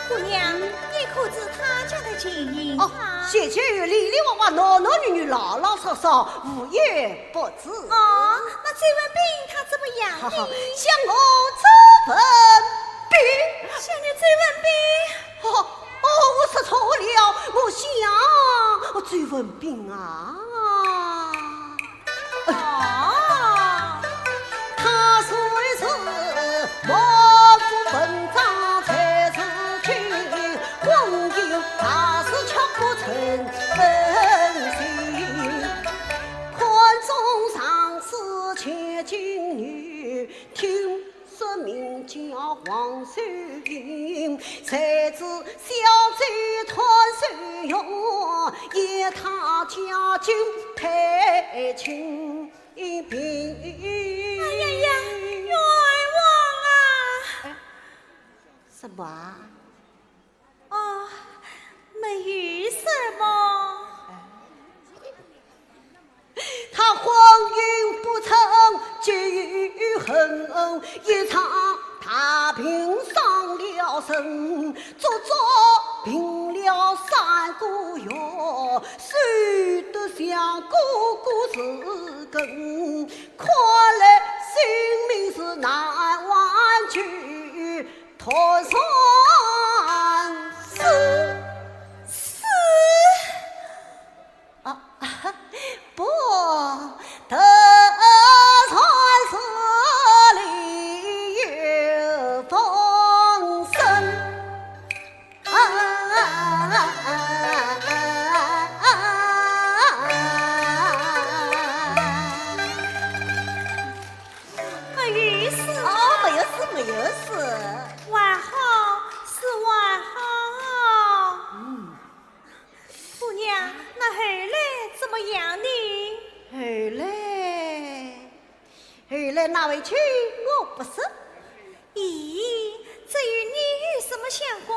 姑娘，你可知他家的情形哦，谢姐里里娃娃、男男女女、老老少少，无一不知。哦，那追问病他怎么样哈哈，呢？向我这份病。向你追问病。哦，我说错了，我想我追问病啊。哦，他虽是莫不文章才是君，婚姻大事却不成心。宽中上司千金女，听说名叫黄秀英，才知小贼团水用，也他家境太清贫。哎呀呀，冤枉啊！什么啊？哦，没有什么。他婚姻不成，结于恨，一场大病伤了身，足足病了3个月，睡得像哥哥是根，看来性命是难挽救，脱算死。不得传是里有风声。没有事。哦，没有事，没有事。还好是还好。姑娘，那后来怎么样呢？后来哪位去我不识。咦，这与你有什么相关？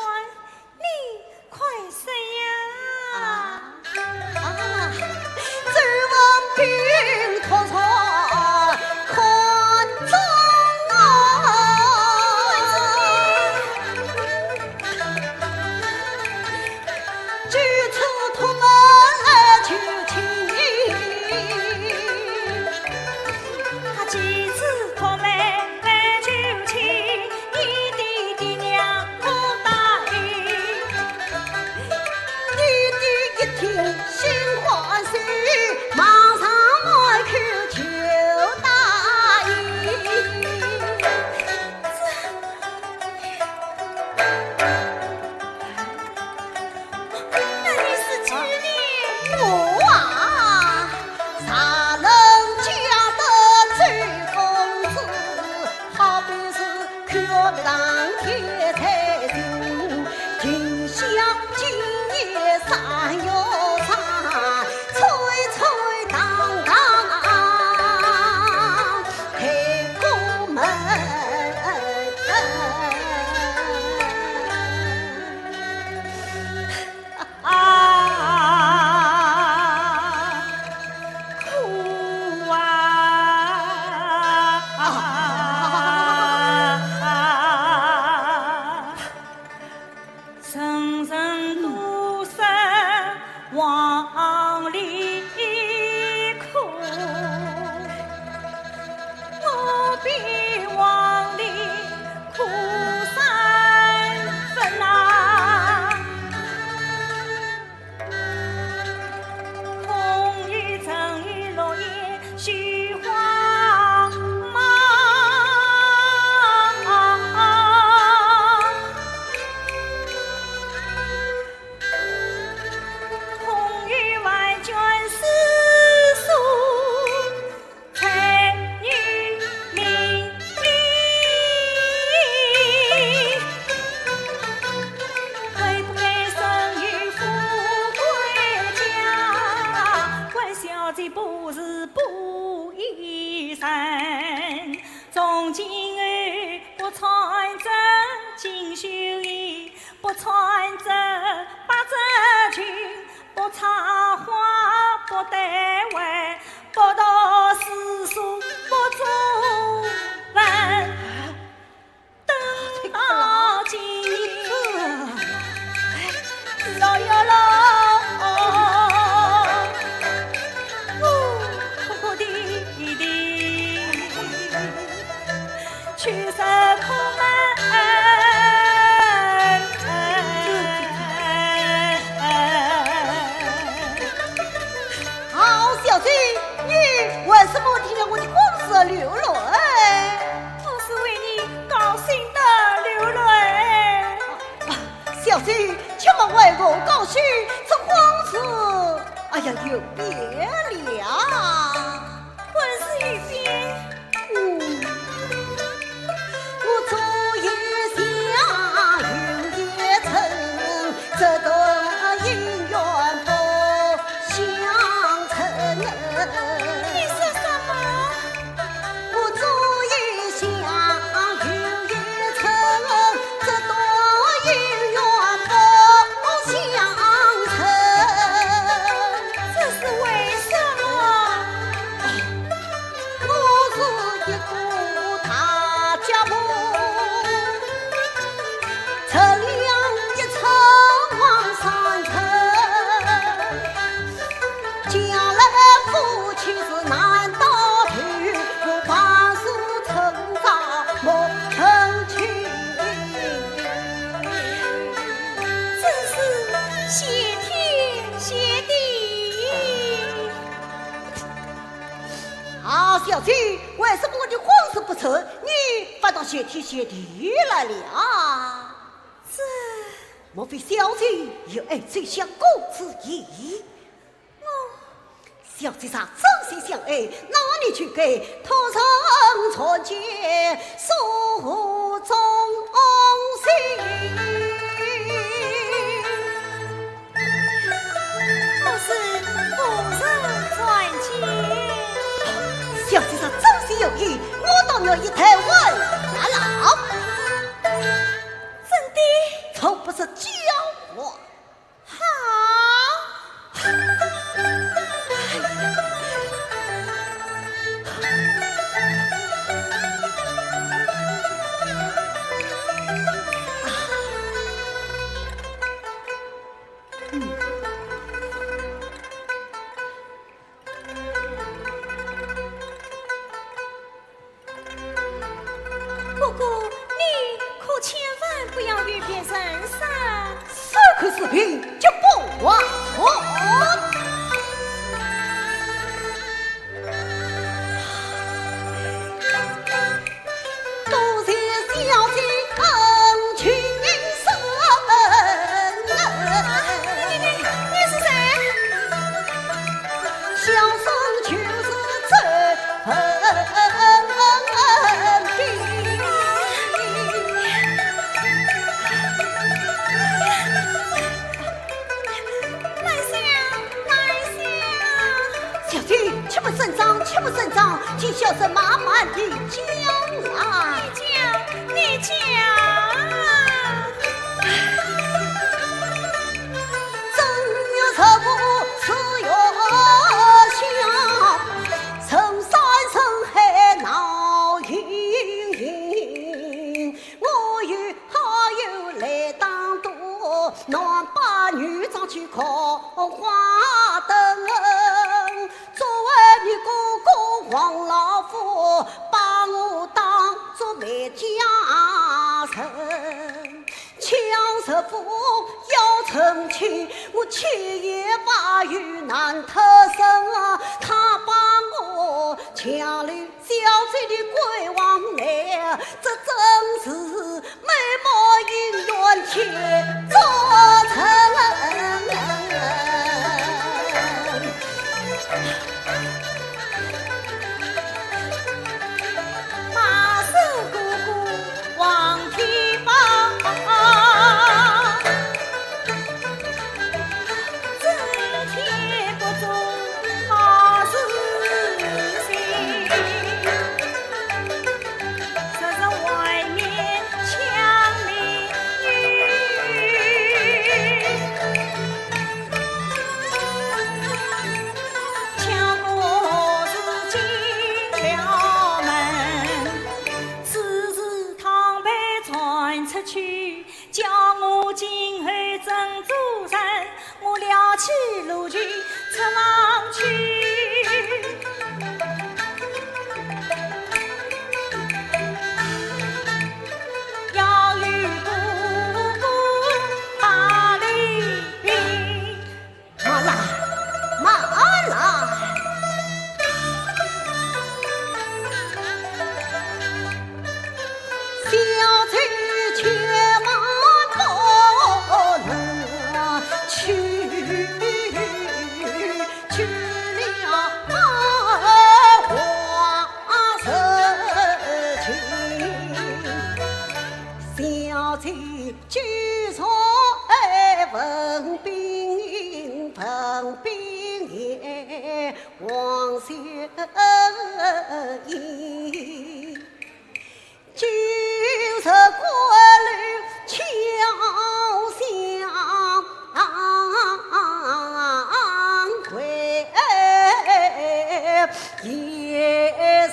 你快说呀！追问病托传看中举出托门来求情。他几次托媒来求亲，你的爹娘不答应。弟弟一听心欢喜，马上来去求答应。那你是举例？我啊，啥能嫁得追公子？好比是看当天才行，听想今夜三又三，吹吹当当开过门。哭啊！深深独身往里哭，我比往里哭3分呐。空余成雨落叶虚晃忙，空余万卷诗书，才女名利。该不该生于富贵家？管小姐不是不依身。从今儿不穿着锦绣衣，不穿着百褶裙，不插花，不戴碗，不读诗书，不做去守空门。好小姐，你为什么听了我的婚事而流泪？我是为你高兴的流泪。小姐，请问为我高兴，这婚事，哎呀，有变了。婚事已变，我昨夜想云也成，这段姻缘不相称。你说什么？我昨夜想云也成，这段姻缘不相称。这是为什么？我是一个大家婆，乘凉一程往上层，将来夫妻是难到头，我凡事成长莫成亲。真是谢天谢地。啊，小姐，为什么我的婚事不成，你反倒谢天谢地来了？这莫非小姐有爱最相公之意？小姐啥真心相爱，哪里去给托生传结诉衷心？我是夫人传奇。小姐啥真心有意，我当要一台问难老，真的从不是教我。好。不过你可千万不要越变人噻。此刻视频就不忘错。多谢小姐恩情深。你是谁？小生就是这份地。来下。小姐，切不慎张，切不慎张，请小生慢慢地讲啊。你讲。正月十五吃月香，陈三生还闹盈盈。我与好友来当多，男把女装去烤花灯。作为你哥哥黄老夫，把我当作媒家人。强师傅要成亲，我七言八语难脱身啊！他把我强留小嘴的归往来，这真是美梦姻缘天作成。马首姑姑望天报。叫我今后真做人，我撩起路裙出房去。意，就是过路桥相会，也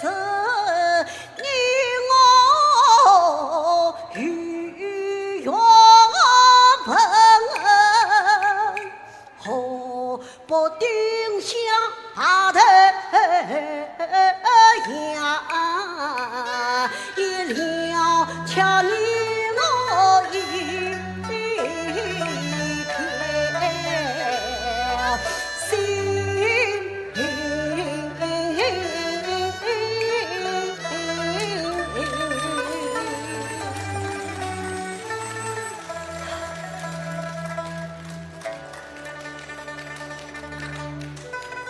是你我与缘分，何不定下头呀？一了瞧你我一条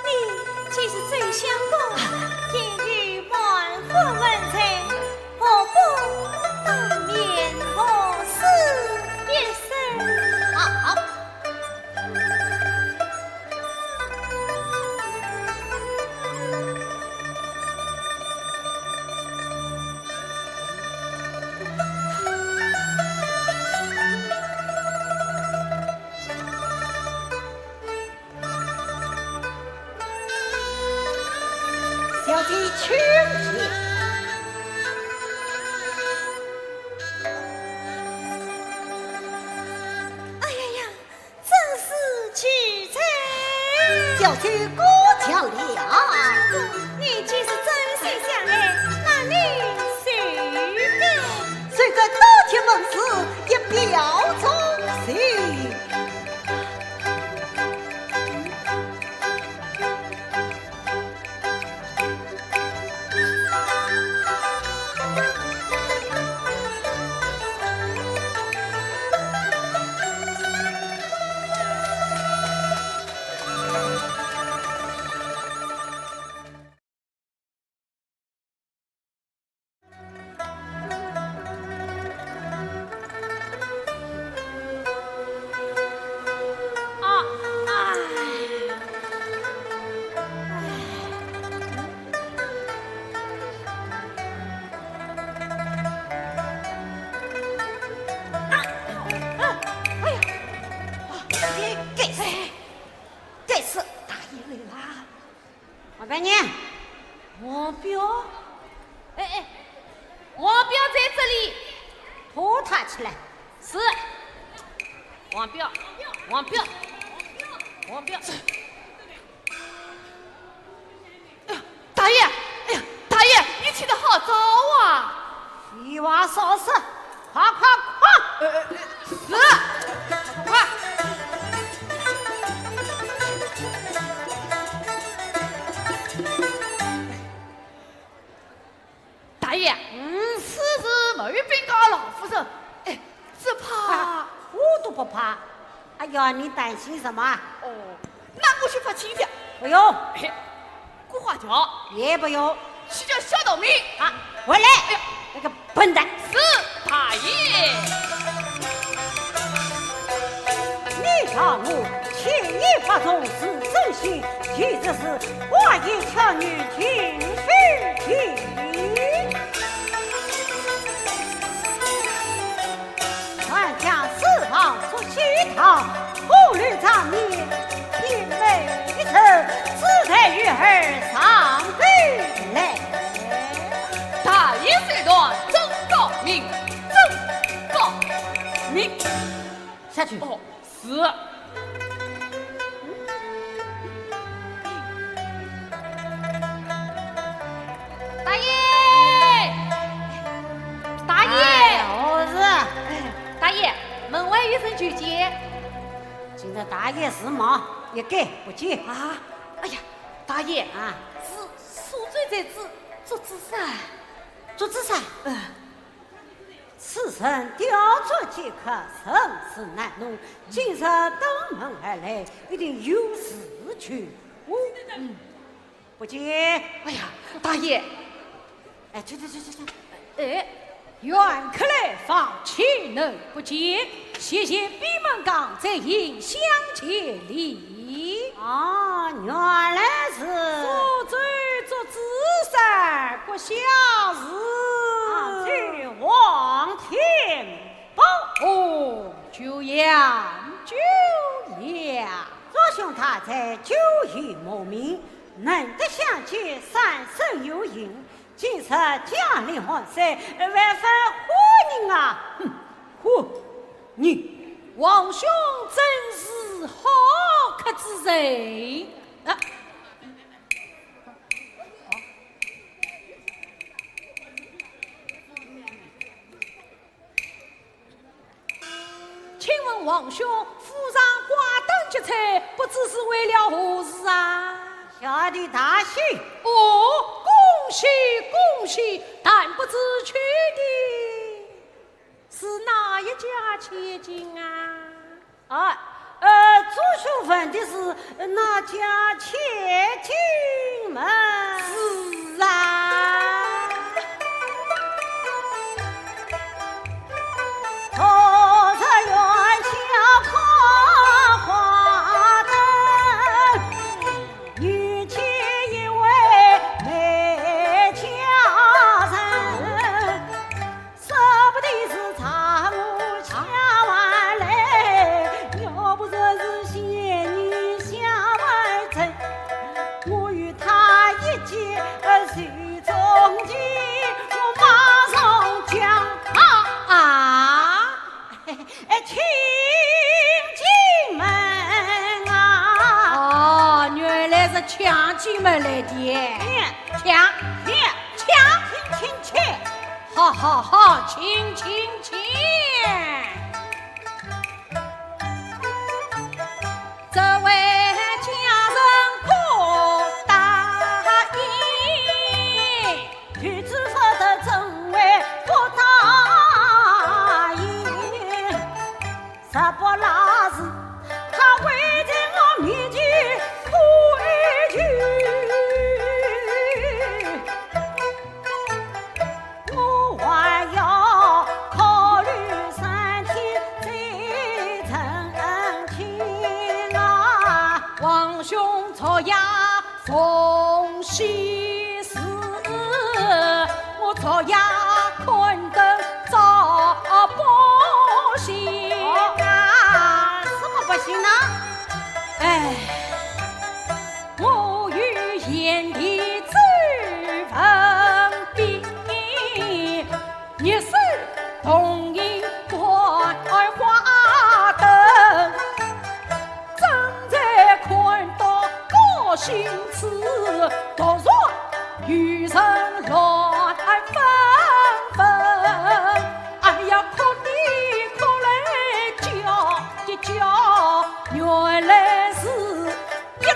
你既是最相公，天与万夫文才，何不当面何事一声？好。小姐请进。哎呀呀，真是奇才！小姐过奖了。你既是真心相爱，那你谁的？虽在大天门市，也表忠心。王百年，王彪，哎，王彪在这里，拖他起来。是王彪。哎呀，大爷，你起得好早啊！一娃少事，快！是，快！大爷，此事没禀告老夫人，只怕我都不怕。哎呀，你担心什么？哦，那我去发请帖，不用，古花桥也不用。去叫小道明啊，回来！那个笨蛋！是大爷。你叫我情义不忠是真心，其实是花言巧语情绪情。传将四方出西逃，护律长面天美一次，只待玉儿上归来。大爷虽断真高明，下去。哦，是。大爷，我是大爷，门外有声举荐。今日大爷事忙，一概不接啊！哎呀，大爷啊！是恕罪在此，做子噻。做子噻。此生雕琢即可，生死难弄。今日登门而来，一定有事去。不接。哎呀，大爷，哎，去。哎，愿客来访，岂能不接？谢谢闭门岗在应相见礼。啊，原来是恕罪做子噻。国下士。去王天宝。哦，就样就样。左兄他在酒意莫名，能得相见，三生有幸。今日将领皇室，万分欢迎啊！哼，嚯，你王兄真是好客之人啊！请问王兄，府上挂灯结彩，不知是为了何事啊？小弟大喜。哦，恭喜恭喜！但不知取的是哪一家千金啊？朱兄问的是哪家千金们？是啊。强进门来的，强，请，好，请。这位家人可答应？女子说的真为不答应，实不拉是他围在我面前哭一句。我还要考虑3天再成亲啊！王兄昨夜奉喜事，我昨夜困得早不醒啊！什么不行呢？哎，我与炎帝最分别，一手同饮关花灯，正在看到高兴此，突然雨声乱纷纷，哎呀，哭的哭来叫一叫，原来是一只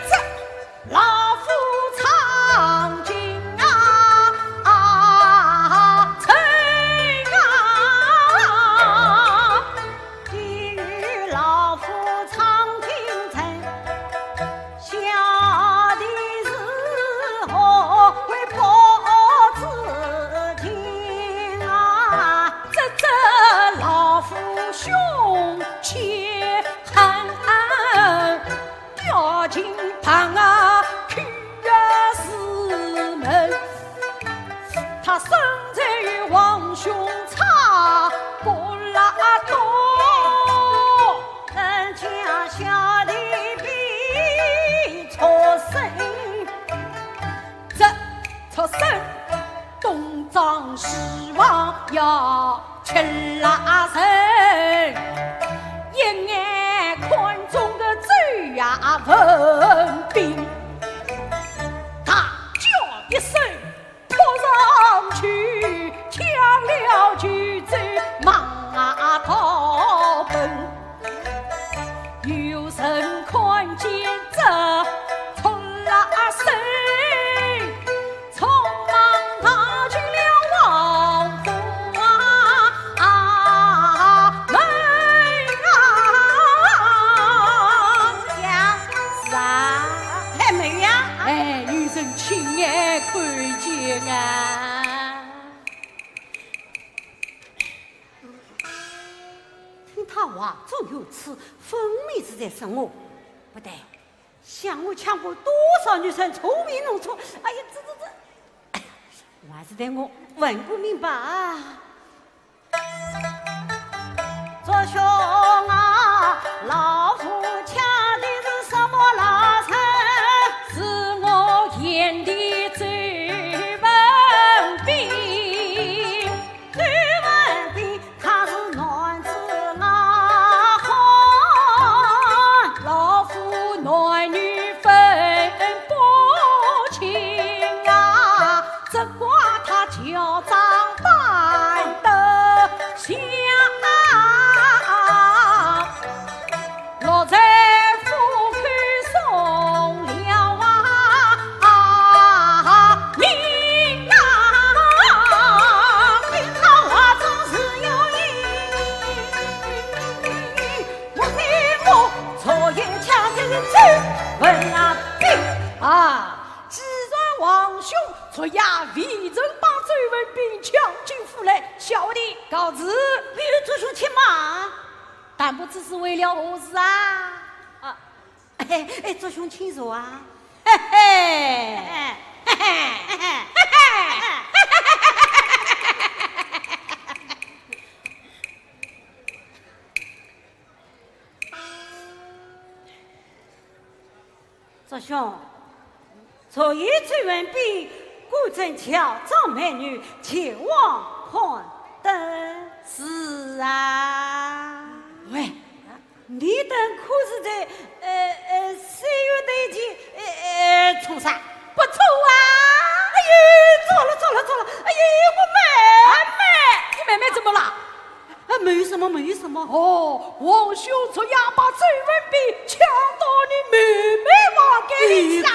老虎藏进城啊！地狱老虎藏进城，小的时候会报纸听啊！这老虎凶且狠，掉进堂啊去是门，他生在与王兄差不拉多，人家小的比出生。这出生东张西望要吃拉神，一眼看中个嘴呀文兵，大叫一声扑上去，抢了举走马逃奔，有人看见这出拉神，匆忙拿去了王府门呀，啥还没呀？哎，有人亲眼看见啊！听他话总有此，分明是在说我。不对，向我抢过多少女生，聪明弄错。哎呀，这，还是得我问不明白。左兄啊，老夫抢的是什么拉扯？是我眼的追文兵，追文兵他是男子啊汉，老夫男女分不清啊，只怪他脚掌摆得响。落在府口送了命啊！听他话总是有意，莫非我昨夜抢的是追文兵？啊！既然王兄昨夜为人把追文兵抢进府来，小弟告辞。没有左兄请马。但不知是为了何事啊？啊，哎，左兄请坐啊！嘿嘿，嘿嘿，嘿嘿。左兄，昨夜追文兵，果真乔装美女前往看灯。是啊，喂，你等可是在3月那天初三？不错啊！哎呦，错了！哎呦，我妹，你妹妹怎么了？没有什么。哦，王兄昨夜把追文兵抢到你妹妹房间里去啊！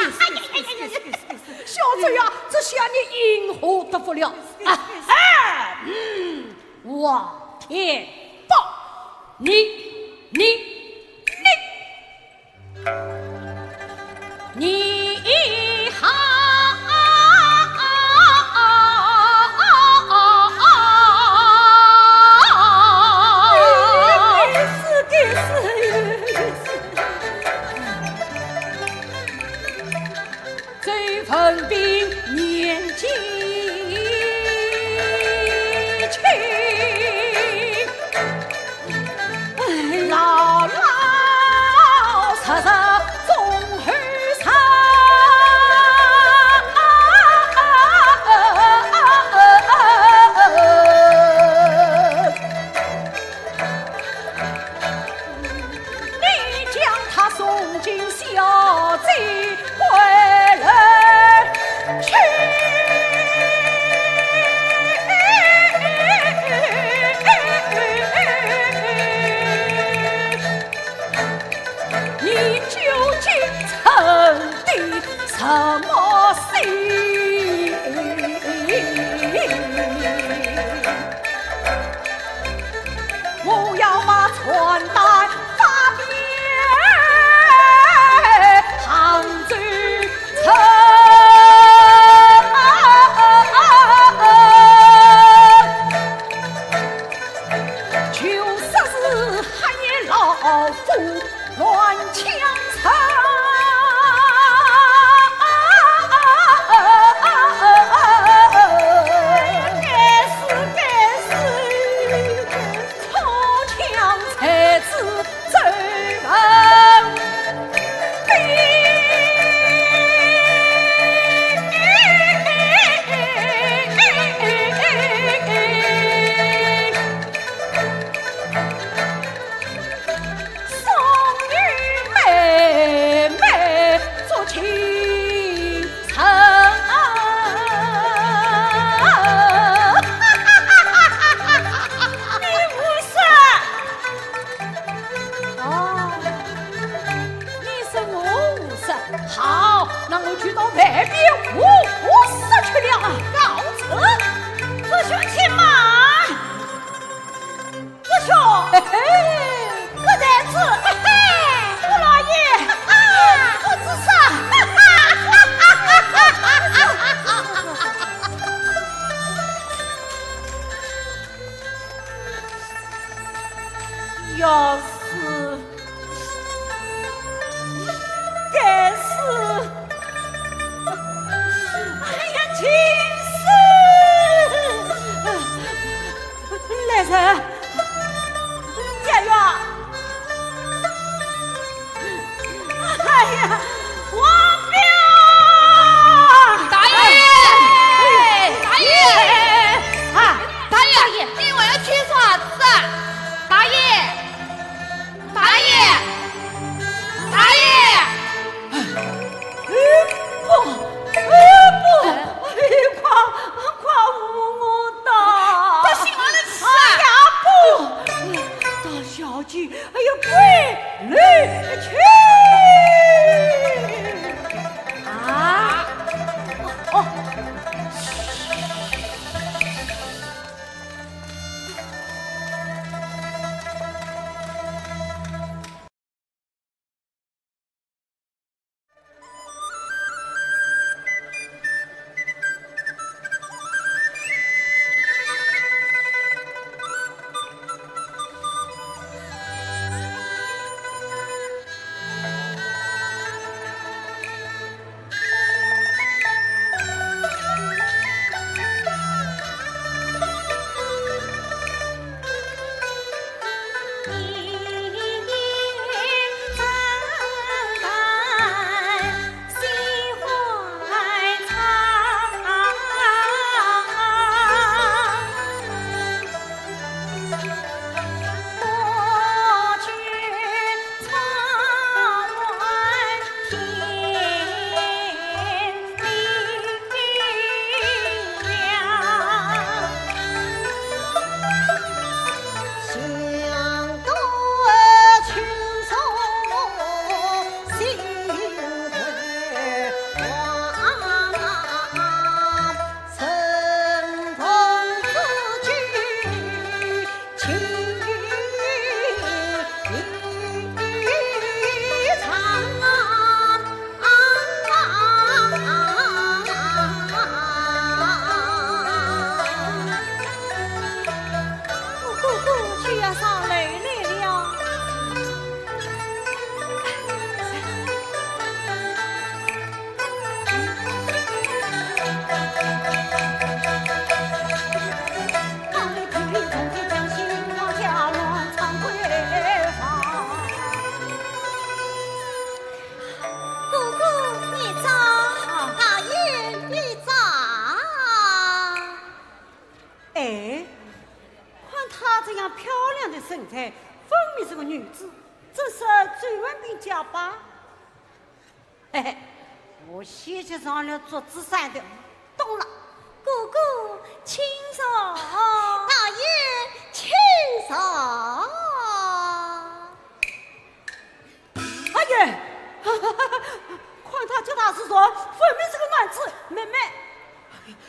小贼啊，这下你因何得福了？王天宝，你好！这份兵年纪轻，老实总后生。你将他送进小贼回来去。你究竟曾的什么心？我要把传单发给杭州城，就说是喊你老夫乱枪城。偷枪才子追文兵，送与妹妹做亲成。好，那我去到外面卧室去了。告辞，左兄请马。左兄，可在此，我老爷，我自杀。要是该死，哎呀，亲死！这样漂亮的身材，分明是个女子，这是最文兵家吧？嘿嘿，我先去上了桌子上的，懂了。姑姑，请坐。大爷，请上。哎呀，况他叫他是说，分明是个男子，妹妹。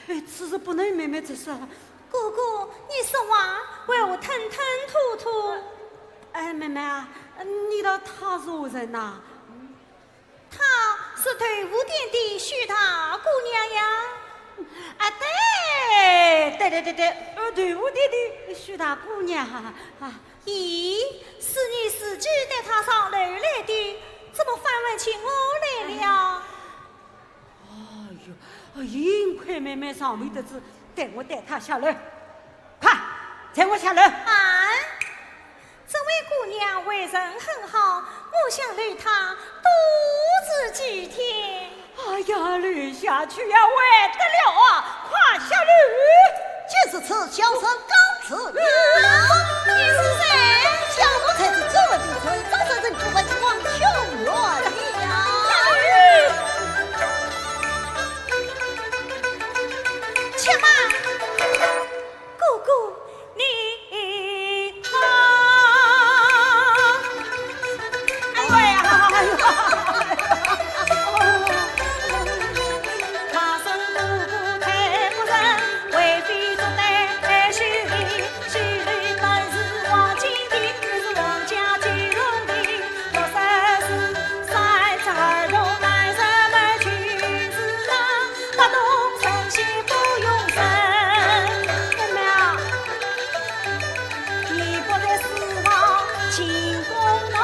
哎，此事不能与妹妹之事。姑姑，你说话为我吞吞吐吐。哎，妹妹啊，你的他是何人呐？她是退伍店的徐大姑娘呀。啊，对，队伍店的徐大姑娘啊。咦，是你自己带她上楼来的，怎么反问起我来了？哎呦，幸亏妹妹上位得知，我带她下楼。快，载我下楼。啊，这位姑娘为人很好，我想留她多住几天。哎呀，留下去呀，为得了啊！快下楼！就是此小生刚辞了。你是谁？小奴才是这的村，早上人主办情况穷乱了。且慢，姑姑，你好。哎呀！他生姑姑太不仁，为非作歹虚伪，虚伪本是王金的，又是王家金龙的。若三是三十儿童，男人们去自然，不懂诚信不用神。妹妹啊，你不在死亡请功劳。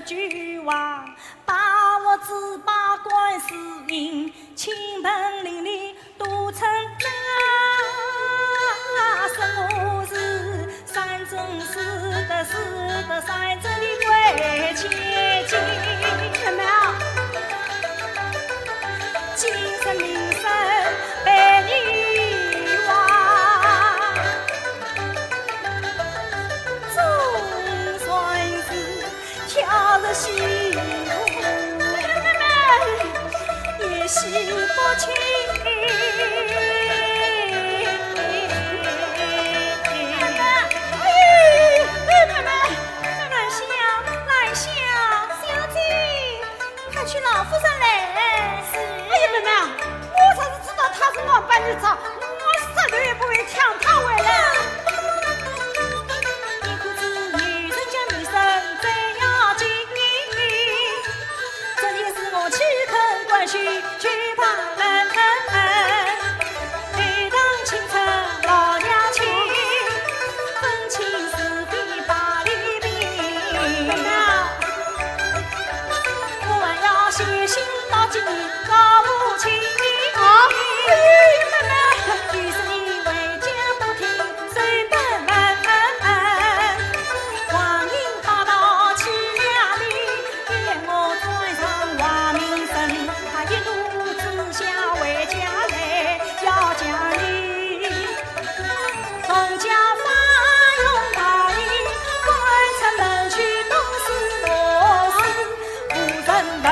句话，把我只把观世音倾盆淋漓都成那什么是山珍是的山珍的贵千金。什么啊？今生名声百里望，总算是跳入西湖，也洗不清。娶老夫人来是。哎呀，妹妹啊，我才是知道她是我伴女子，我死都也不会抢她回来。你可知女人家名声最要紧？这也是我岂肯关心去怕人？对当清晨老娘亲，分清是非把利弊。写信到今告不清啊！妹妹，于是你为家不听，随本门，黄银大道起两里，愿我转上王名声，他一路之下为家来要讲理，东家发用大义，官城门去都是我是夫人们。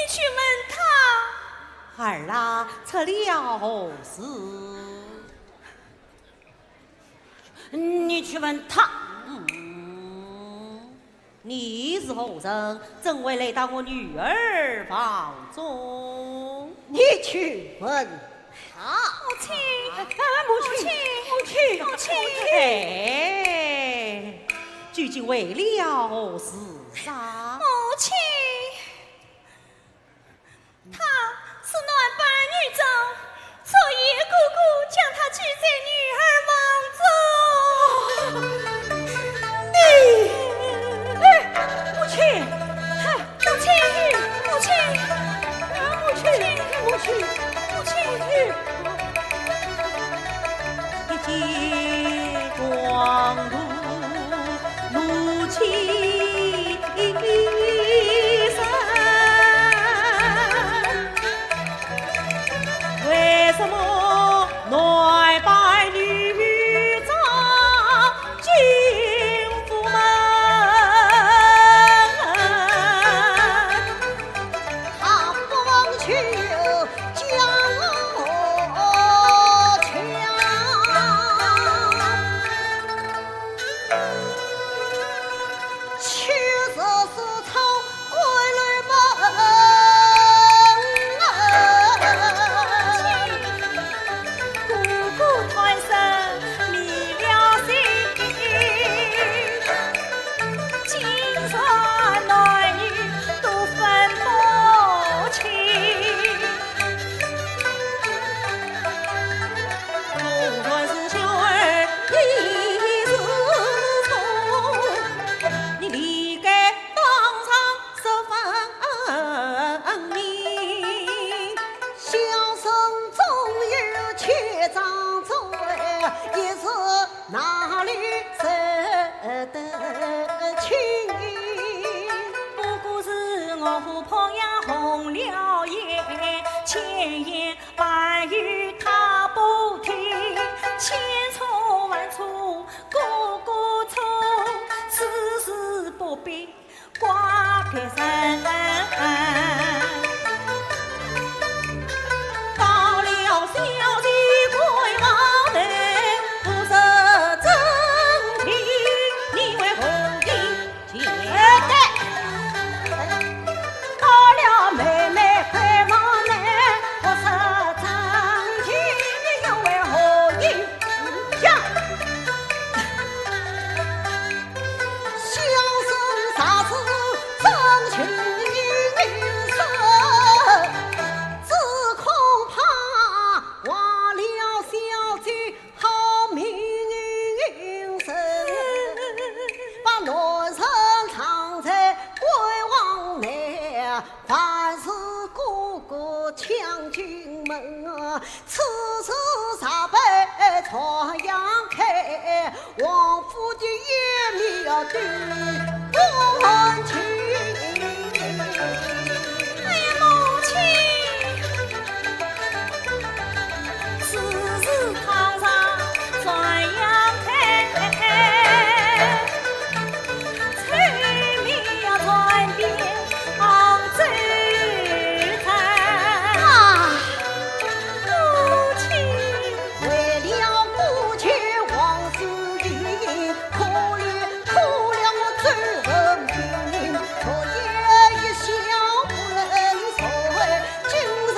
去问他。儿啊，出了何事？你去问他。你是何人？怎会来到我女儿房中？你去问他。母亲，母亲。哎，究竟为了何事啊？母亲，他是乱扮女装，所以姑姑将他拘在女儿房中。母亲，一见光如怒气生，为什么乱扮女装进府门？他不忘去将我抢，去色是草归来门。姑姑胎生迷了心，今生男女都分不清。无论是小儿你是错，你理该当场受分明。小生终有千张嘴，一时哪里受得清？不过是我虎泡呀红了眼，千言万语他不听，千错万错个个错，此事不必挂别人。到了小姐归往内，不识真情，你为何应见？到了妹妹快往内，不识真情，你又为何应讲？小生啥子真情应深，只恐怕忘了小姐好命深，把罗生藏在归往内，还是哥哥抢进门，此时茶杯朝阳开，王府的眼面要对不清。哎呀，母亲，此事堂上转阳开，催命要传遍杭州城。母亲，为了顾全王世英，可怜我最文明，昨夜一笑不能收，今日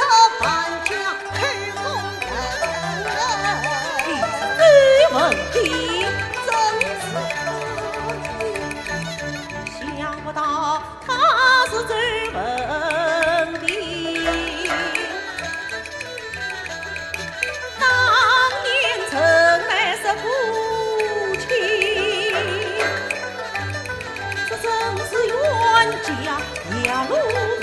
反将去公城。最文明真是想不到他是最文明。当年曾来是夫妻，这真是冤家呀路梦。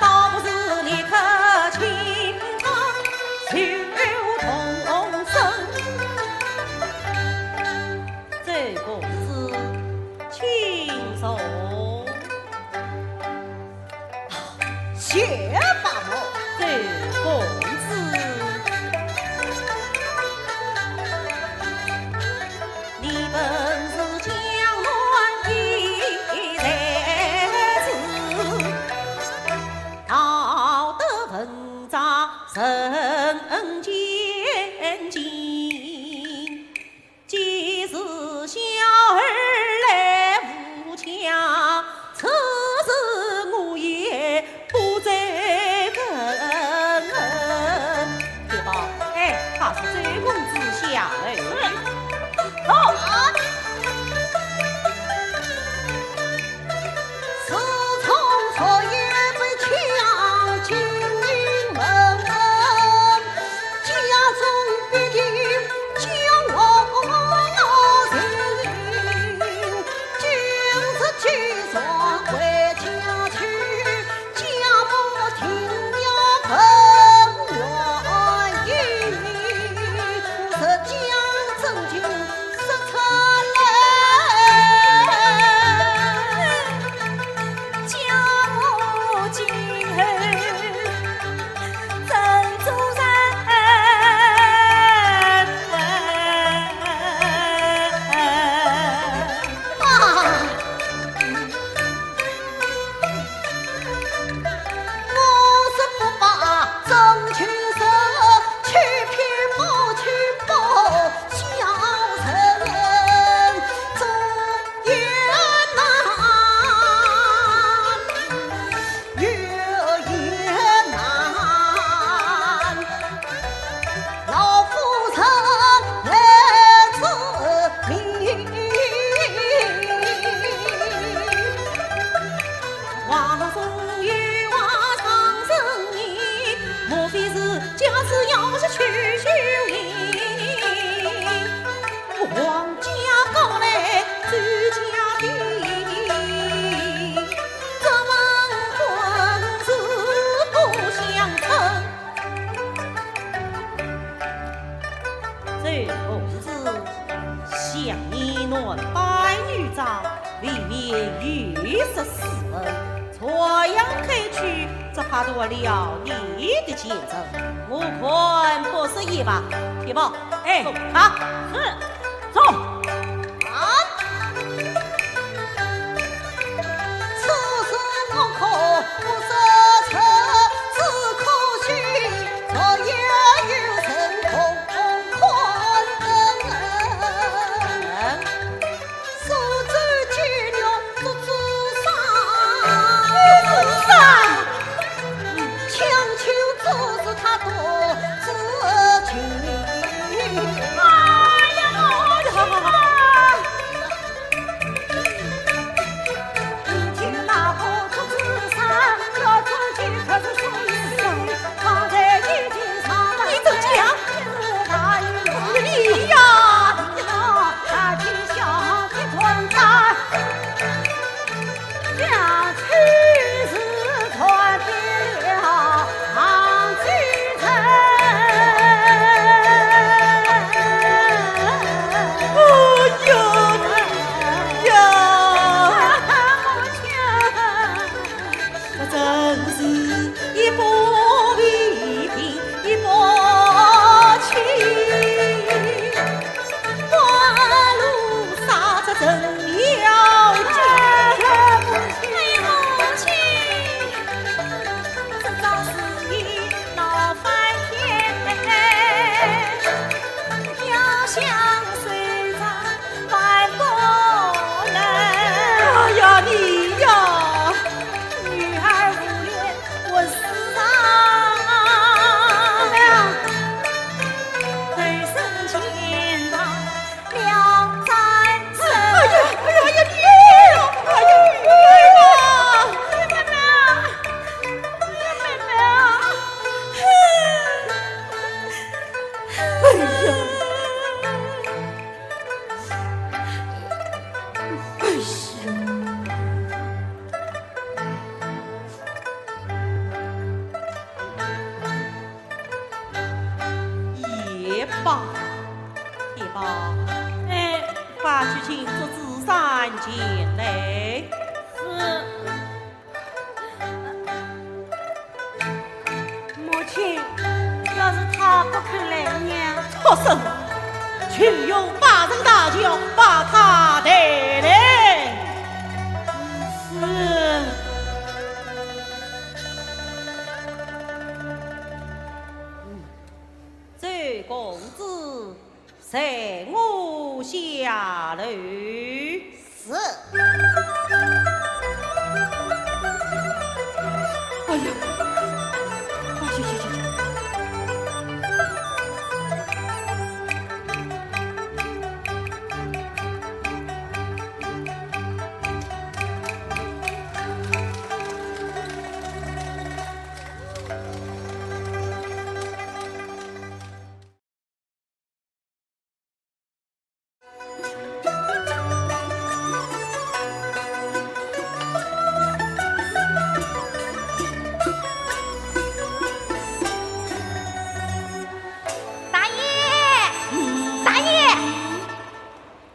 倒不是你可情长秀童生，这公子轻松谢爸母，这公子见尽，既是小儿来无强，此事我也不再问。铁宝，哎，他是周公子下来。走。自从昨夜被强进门，家中必定将我擒，今日既说回家去，家母听了更愿意，这将真经说出来。家母今后真主人。我是不把争取手，欺骗母亲不孝顺，终也难，越也难。老夫人来自明。话风雨话长生意，莫非是家事要是去修营？皇家高来周家的，这门婚事不相称。这公子想一暖百女长，未免欲失斯文。这样开去，只怕夺了你的前程。我看不是一吧？铁宝，哎，好，是，走。此事我可不奢求，只可惜昨夜有人空困，苏州去了不知伤，强求阻止他多知情。一听那婆出自伤，要自己可是说一声，放在一听上的。你怎讲？大雨你呀，大气象的存在，将去世传遍了杭州城。我真是一波未平一波起，半路杀着真了劲。母亲，这桩事已闹翻天，要想随着万不能。哎呀，你呀！女儿无脸，我死上了，回身见到梁山神。哎呀，你呀！哎呀，也罢，也罢，把事情做至善前来。母亲，要是他不肯来，娘畜生！去用八人大轿把他带来。是。随公子随我下楼。是。哎呀，去去去去！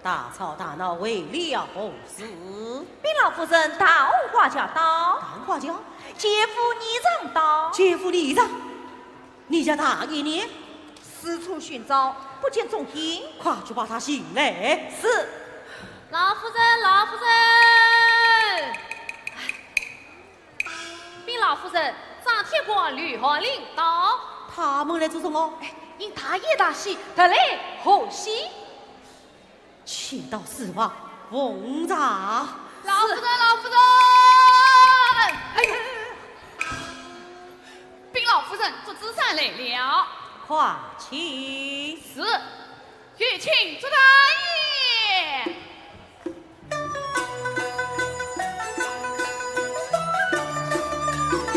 大吵大闹为了何事？禀老夫人，大画家到，大画家，姐夫议长到，姐夫议长，你家大爷呢？四处寻找，不见踪影。快去把他请来。是。老夫人，老夫人，禀老夫人，张铁官、吕和领到，他们来做什么？因大爷大喜，得来贺喜。请到四王奉茶。老夫人，老夫人，哎呀，禀老夫人，做子产来了。快请。是，有请朱大爷。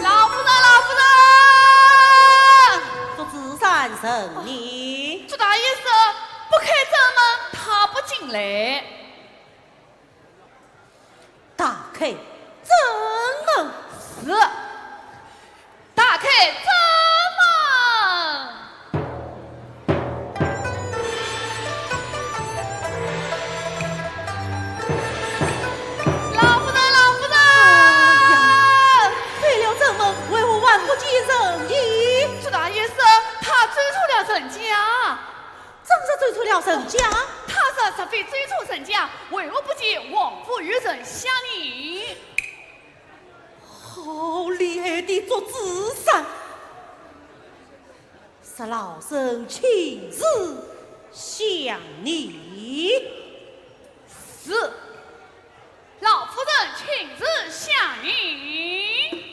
老夫人，老夫人，做子产圣你。朱大爷说不开正门，他不进来。打开正门。是，打开正门。老夫人，老夫人，开了正门，为何还不见人影？朱大爷说他追出了人家。真是追出了人家。他说实非追出人家，为何不见王夫与人相认？好厉害的做子产，是老身亲自向你。是，老夫人亲自向你。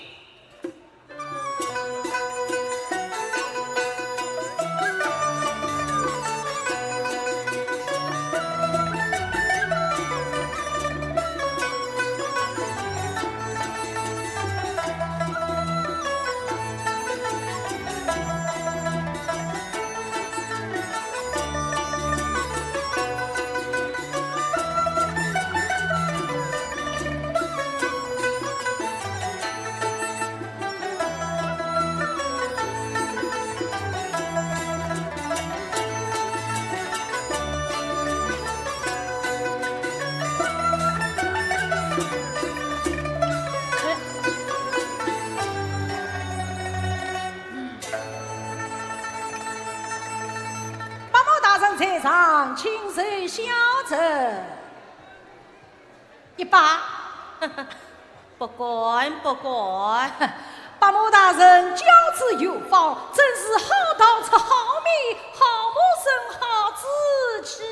在上亲手相赠100。不管不管，八某大人教子有方，真是好道出好名，好母生好子气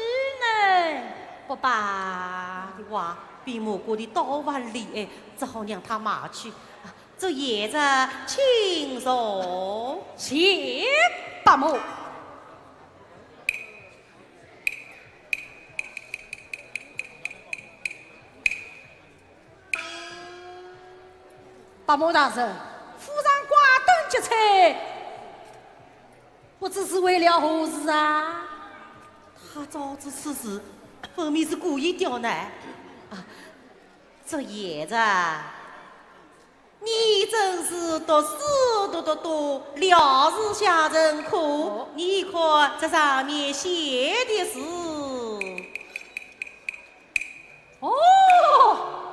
呢。不罢，哇，比母国的刀碗里哎，只好让他马去。这爷子轻松，谢八某。八某大人，府上挂灯结彩，不知是为了何事啊？他早知此事，分明是故意刁难。这爷子，你真是读书读得多，了事下人苦。你看这上面写的是。哦，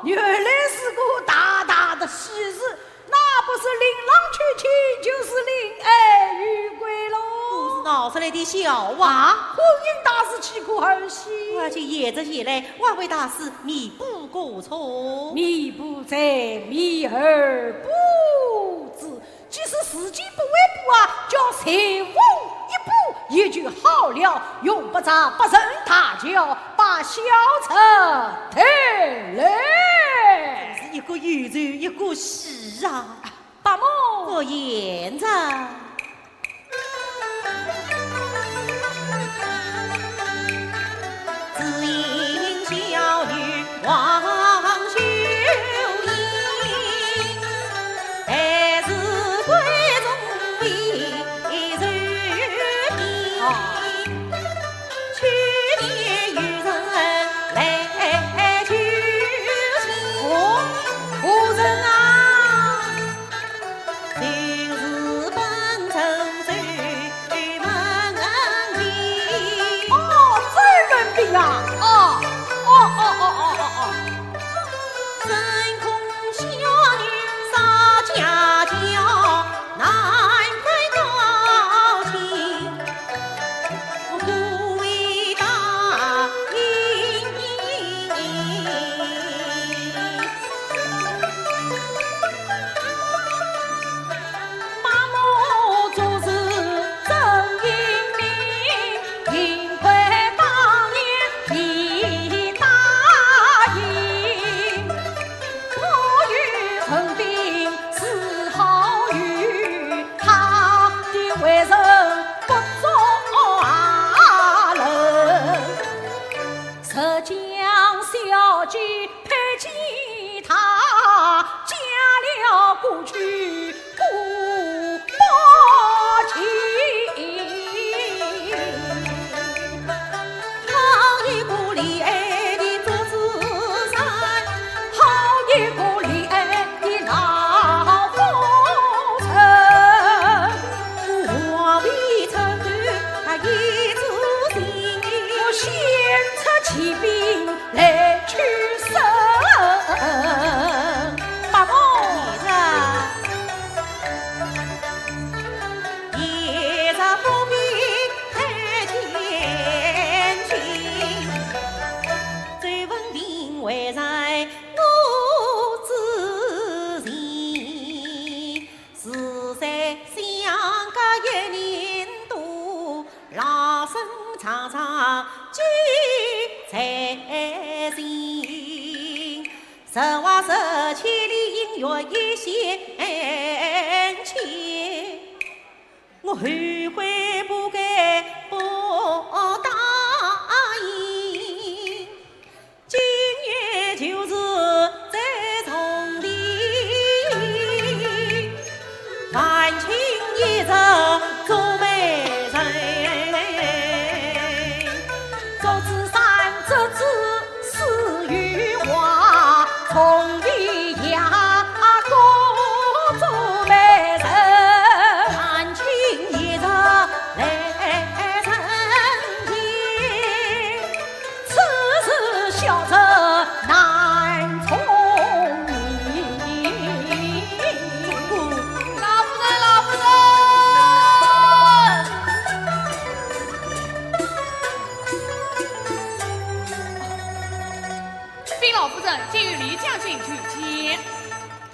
原来是个大大的喜事，那不是琳琅娶亲，就是令爱与归喽。不是闹出来的笑话。啊，婚姻大事岂可儿戏？而且沿着前来，万位大师弥补过错。弥补在弥而不知，即使时机不为补啊，叫随风一步一句好了，用不着不认大轿，把小车抬来。是一个宇宙一个喜啊！八母，我言着。只因小女望秀英，还是闺中为柔情。去年有人来求亲，夫人啊，今日本城走门里。哦，这人病啊，哦。真空小女少家教，难分高轻。我不为答应，八母做事真英明，幸亏当年已答应。我与陈斌是好友，他的为人不做阿人，浙江小姐佩吉他嫁了过去顾不起。好一个恋爱的竹子山，好一个恋爱的老风尘，我为出他一柱心。我献出骑兵来取胜。八母，夜着不必太前去，最稳定为在我之前。是在相隔1年多，老生常常聚在心。10往10千里姻缘一线牵，我后悔不该不答应。今夜就是再重提，万顷一直做媒人。竹子山折子似玉华，从未呀过做媒人。万顷一直来成天，此事小者难从命。老夫人，老夫人。禀老夫人，今与李将军去见，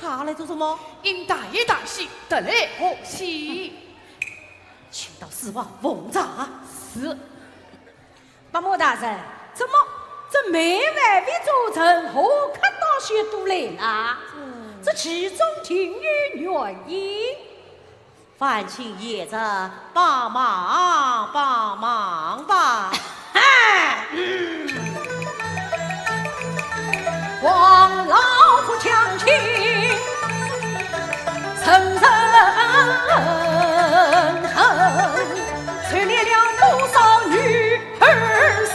他来做什么？因大爷大喜，得来贺喜。请到四王奉茶。是，八母大人，怎么这每晚为做成何看到许多来了？这其中定有原因。烦请爷子帮忙帮忙吧。望老夫强亲承认恨，摧裂了多少女儿身，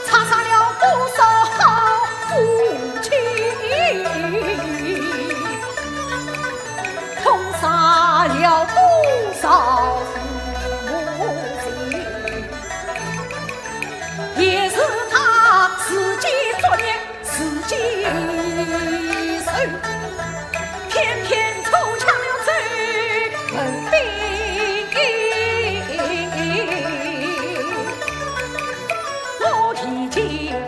擦杀了多少好夫妻，痛杀了多少父母亲，也是他自己作孽，自己受，偏偏凑强了罪人兵。我提起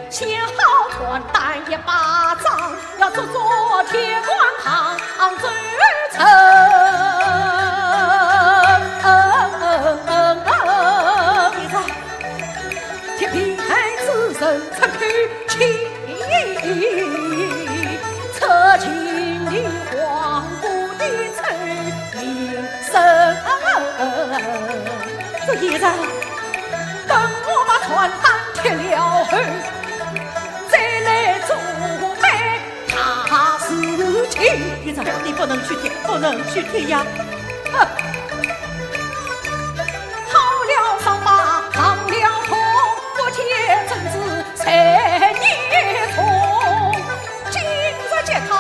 先好传单一巴掌，要做做铁官行最成。名声。这爷子，等我把传单贴了后，再来做媒他事情。爷子，你不能去贴，不能去贴呀！好了伤疤忘了痛，我贴真子才年从。今日见他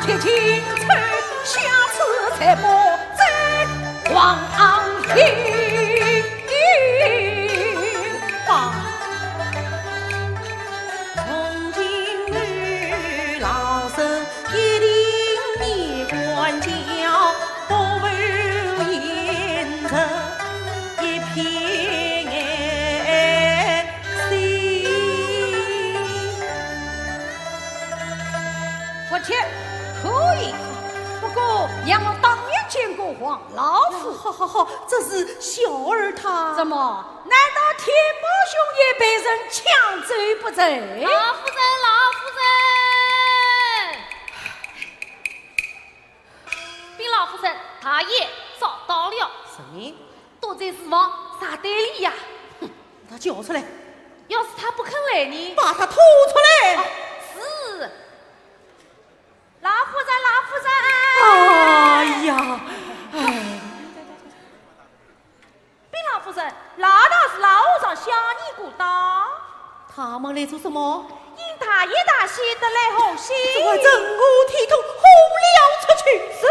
贴金春，下次才不再忘情。爸，从今日老身一定你管教，不为言辞一片心。不贴可以，不过娘我当年见过黄老夫。好，这是小儿他怎么？难道天宝兄也被人抢走不成？老夫人，禀老夫人，大爷找到了。什么？躲在厨房沙堆里呀！他叫出来，要是他不肯来呢？把他拖出来。是。老夫人，哎呀，禀老夫人，那倒是老和尚向你鼓捣，他们来做什么？因大爷大喜得来红喜，我整个体统轰了出去。是。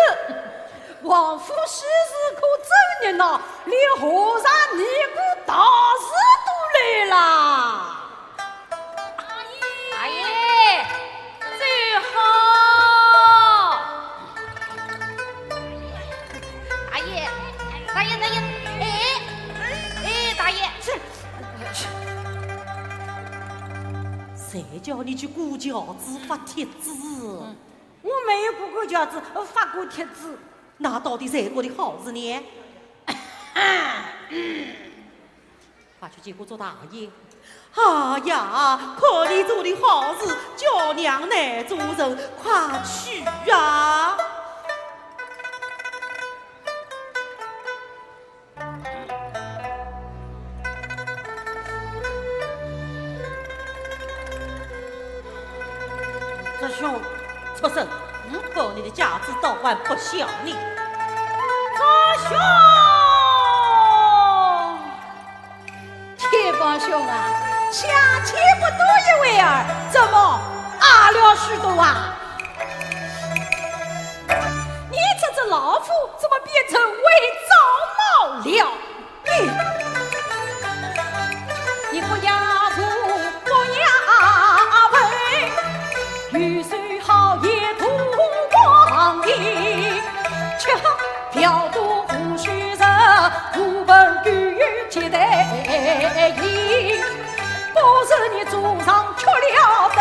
王府喜事可真热闹，连和尚尼姑大师都来了。大爷，最好。大爷，哎，大爷，谁叫你去裹饺子发帖子？我没有裹过饺子，发过帖子。那到底谁过的好事呢？快去见过做大爷。哎呀，看你做的好事，叫娘难做人，快去啊！这兄出声，告你的家子盗官不孝你。大兄，铁帮兄啊，下妾不多一位儿，怎么阿了许多啊？你这只老妇怎么变成伪造貌了？你不压夫，不压为，玉水好也图光阴，却飘度胡须人，无本玉接待应。不是你祖上缺了的，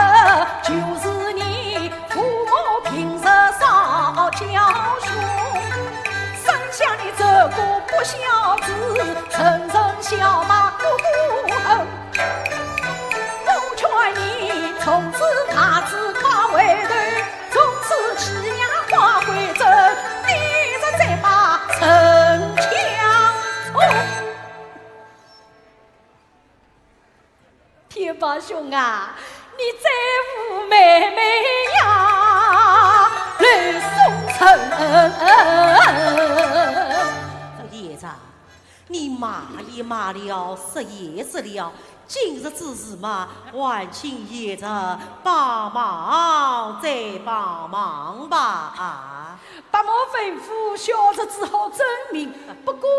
就是你父母平日少教训，生下你这个不孝子，人人笑骂姑姑恨。我劝你从此卡子卡回头，从此弃娘花归真，你这再把城墙冲。铁帮兄啊，你再无妹妹呀，来送城。爷子，你骂也骂了，说也说了，今日之事嘛，还请爷子帮忙再帮忙吧啊！把我吩咐，小侄只好证明，不过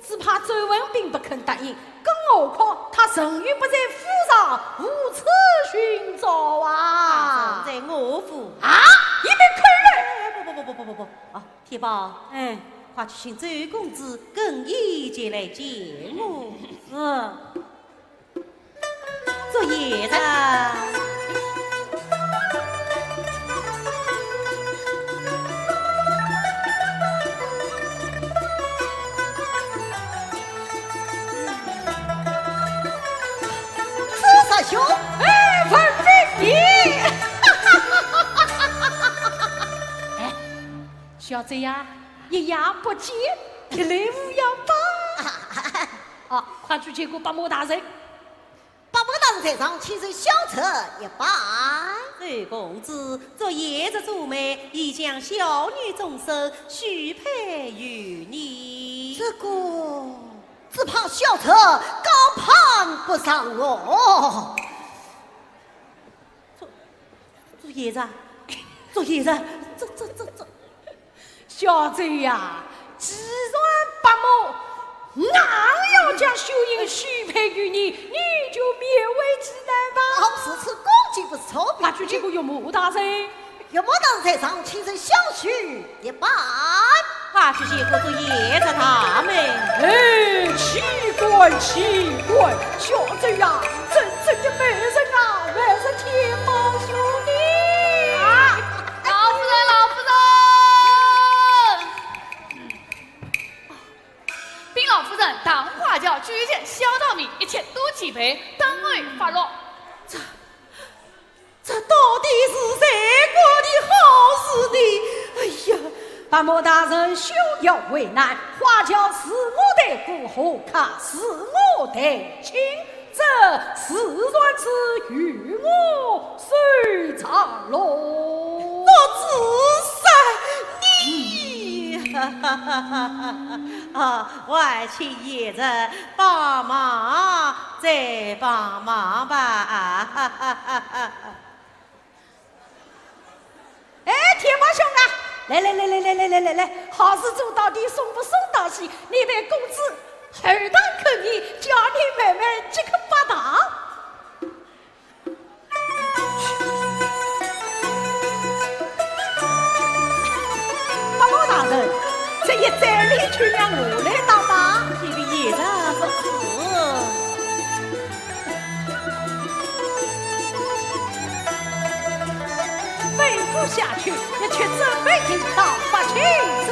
只怕周文斌不肯答应，更何况他人于不在府上，无此寻找啊！在我府啊，一边看人。不啊！铁宝，快去请周公子更衣前来见我。做爷子。师兄，文斌你，小贼呀，一夜不见，一来无恙吧？啊，快去见过八莫大人。八莫大人在上，请受小车一拜。周公子，昨夜这主妹已将小女终身许配于你。这个只怕小车高攀不上我。昨夜子，昨夜子，这，小贼呀，既然八莫硬要将秀英许配于你，你就勉为其难吧。好事此恭敬不是错快去见过岳母大人。岳母大人在上，请受小婿一拜。快去见过昨夜子他们。哎，奇怪，小贼呀，真正的美人啊，还是天猫兄弟啊！老夫人，禀老夫人，当花轿举荐小道民1000多齐备，等会发落。这到底是谁过的好事呢？哎呀！八莫大人休要为难，花轿是我的姑后，可是我的亲，这事算是与我随长喽。我自杀你！啊，外请爷子帮忙，再帮忙吧！哎，天猫兄啊！来，好事做到底，送不送到西？你的公子二当可你，叫你妹妹即刻发达。八莫大人，这一载礼去让我来当吧。这个爷子不是。吩咐下去，一切准备应当发请旨。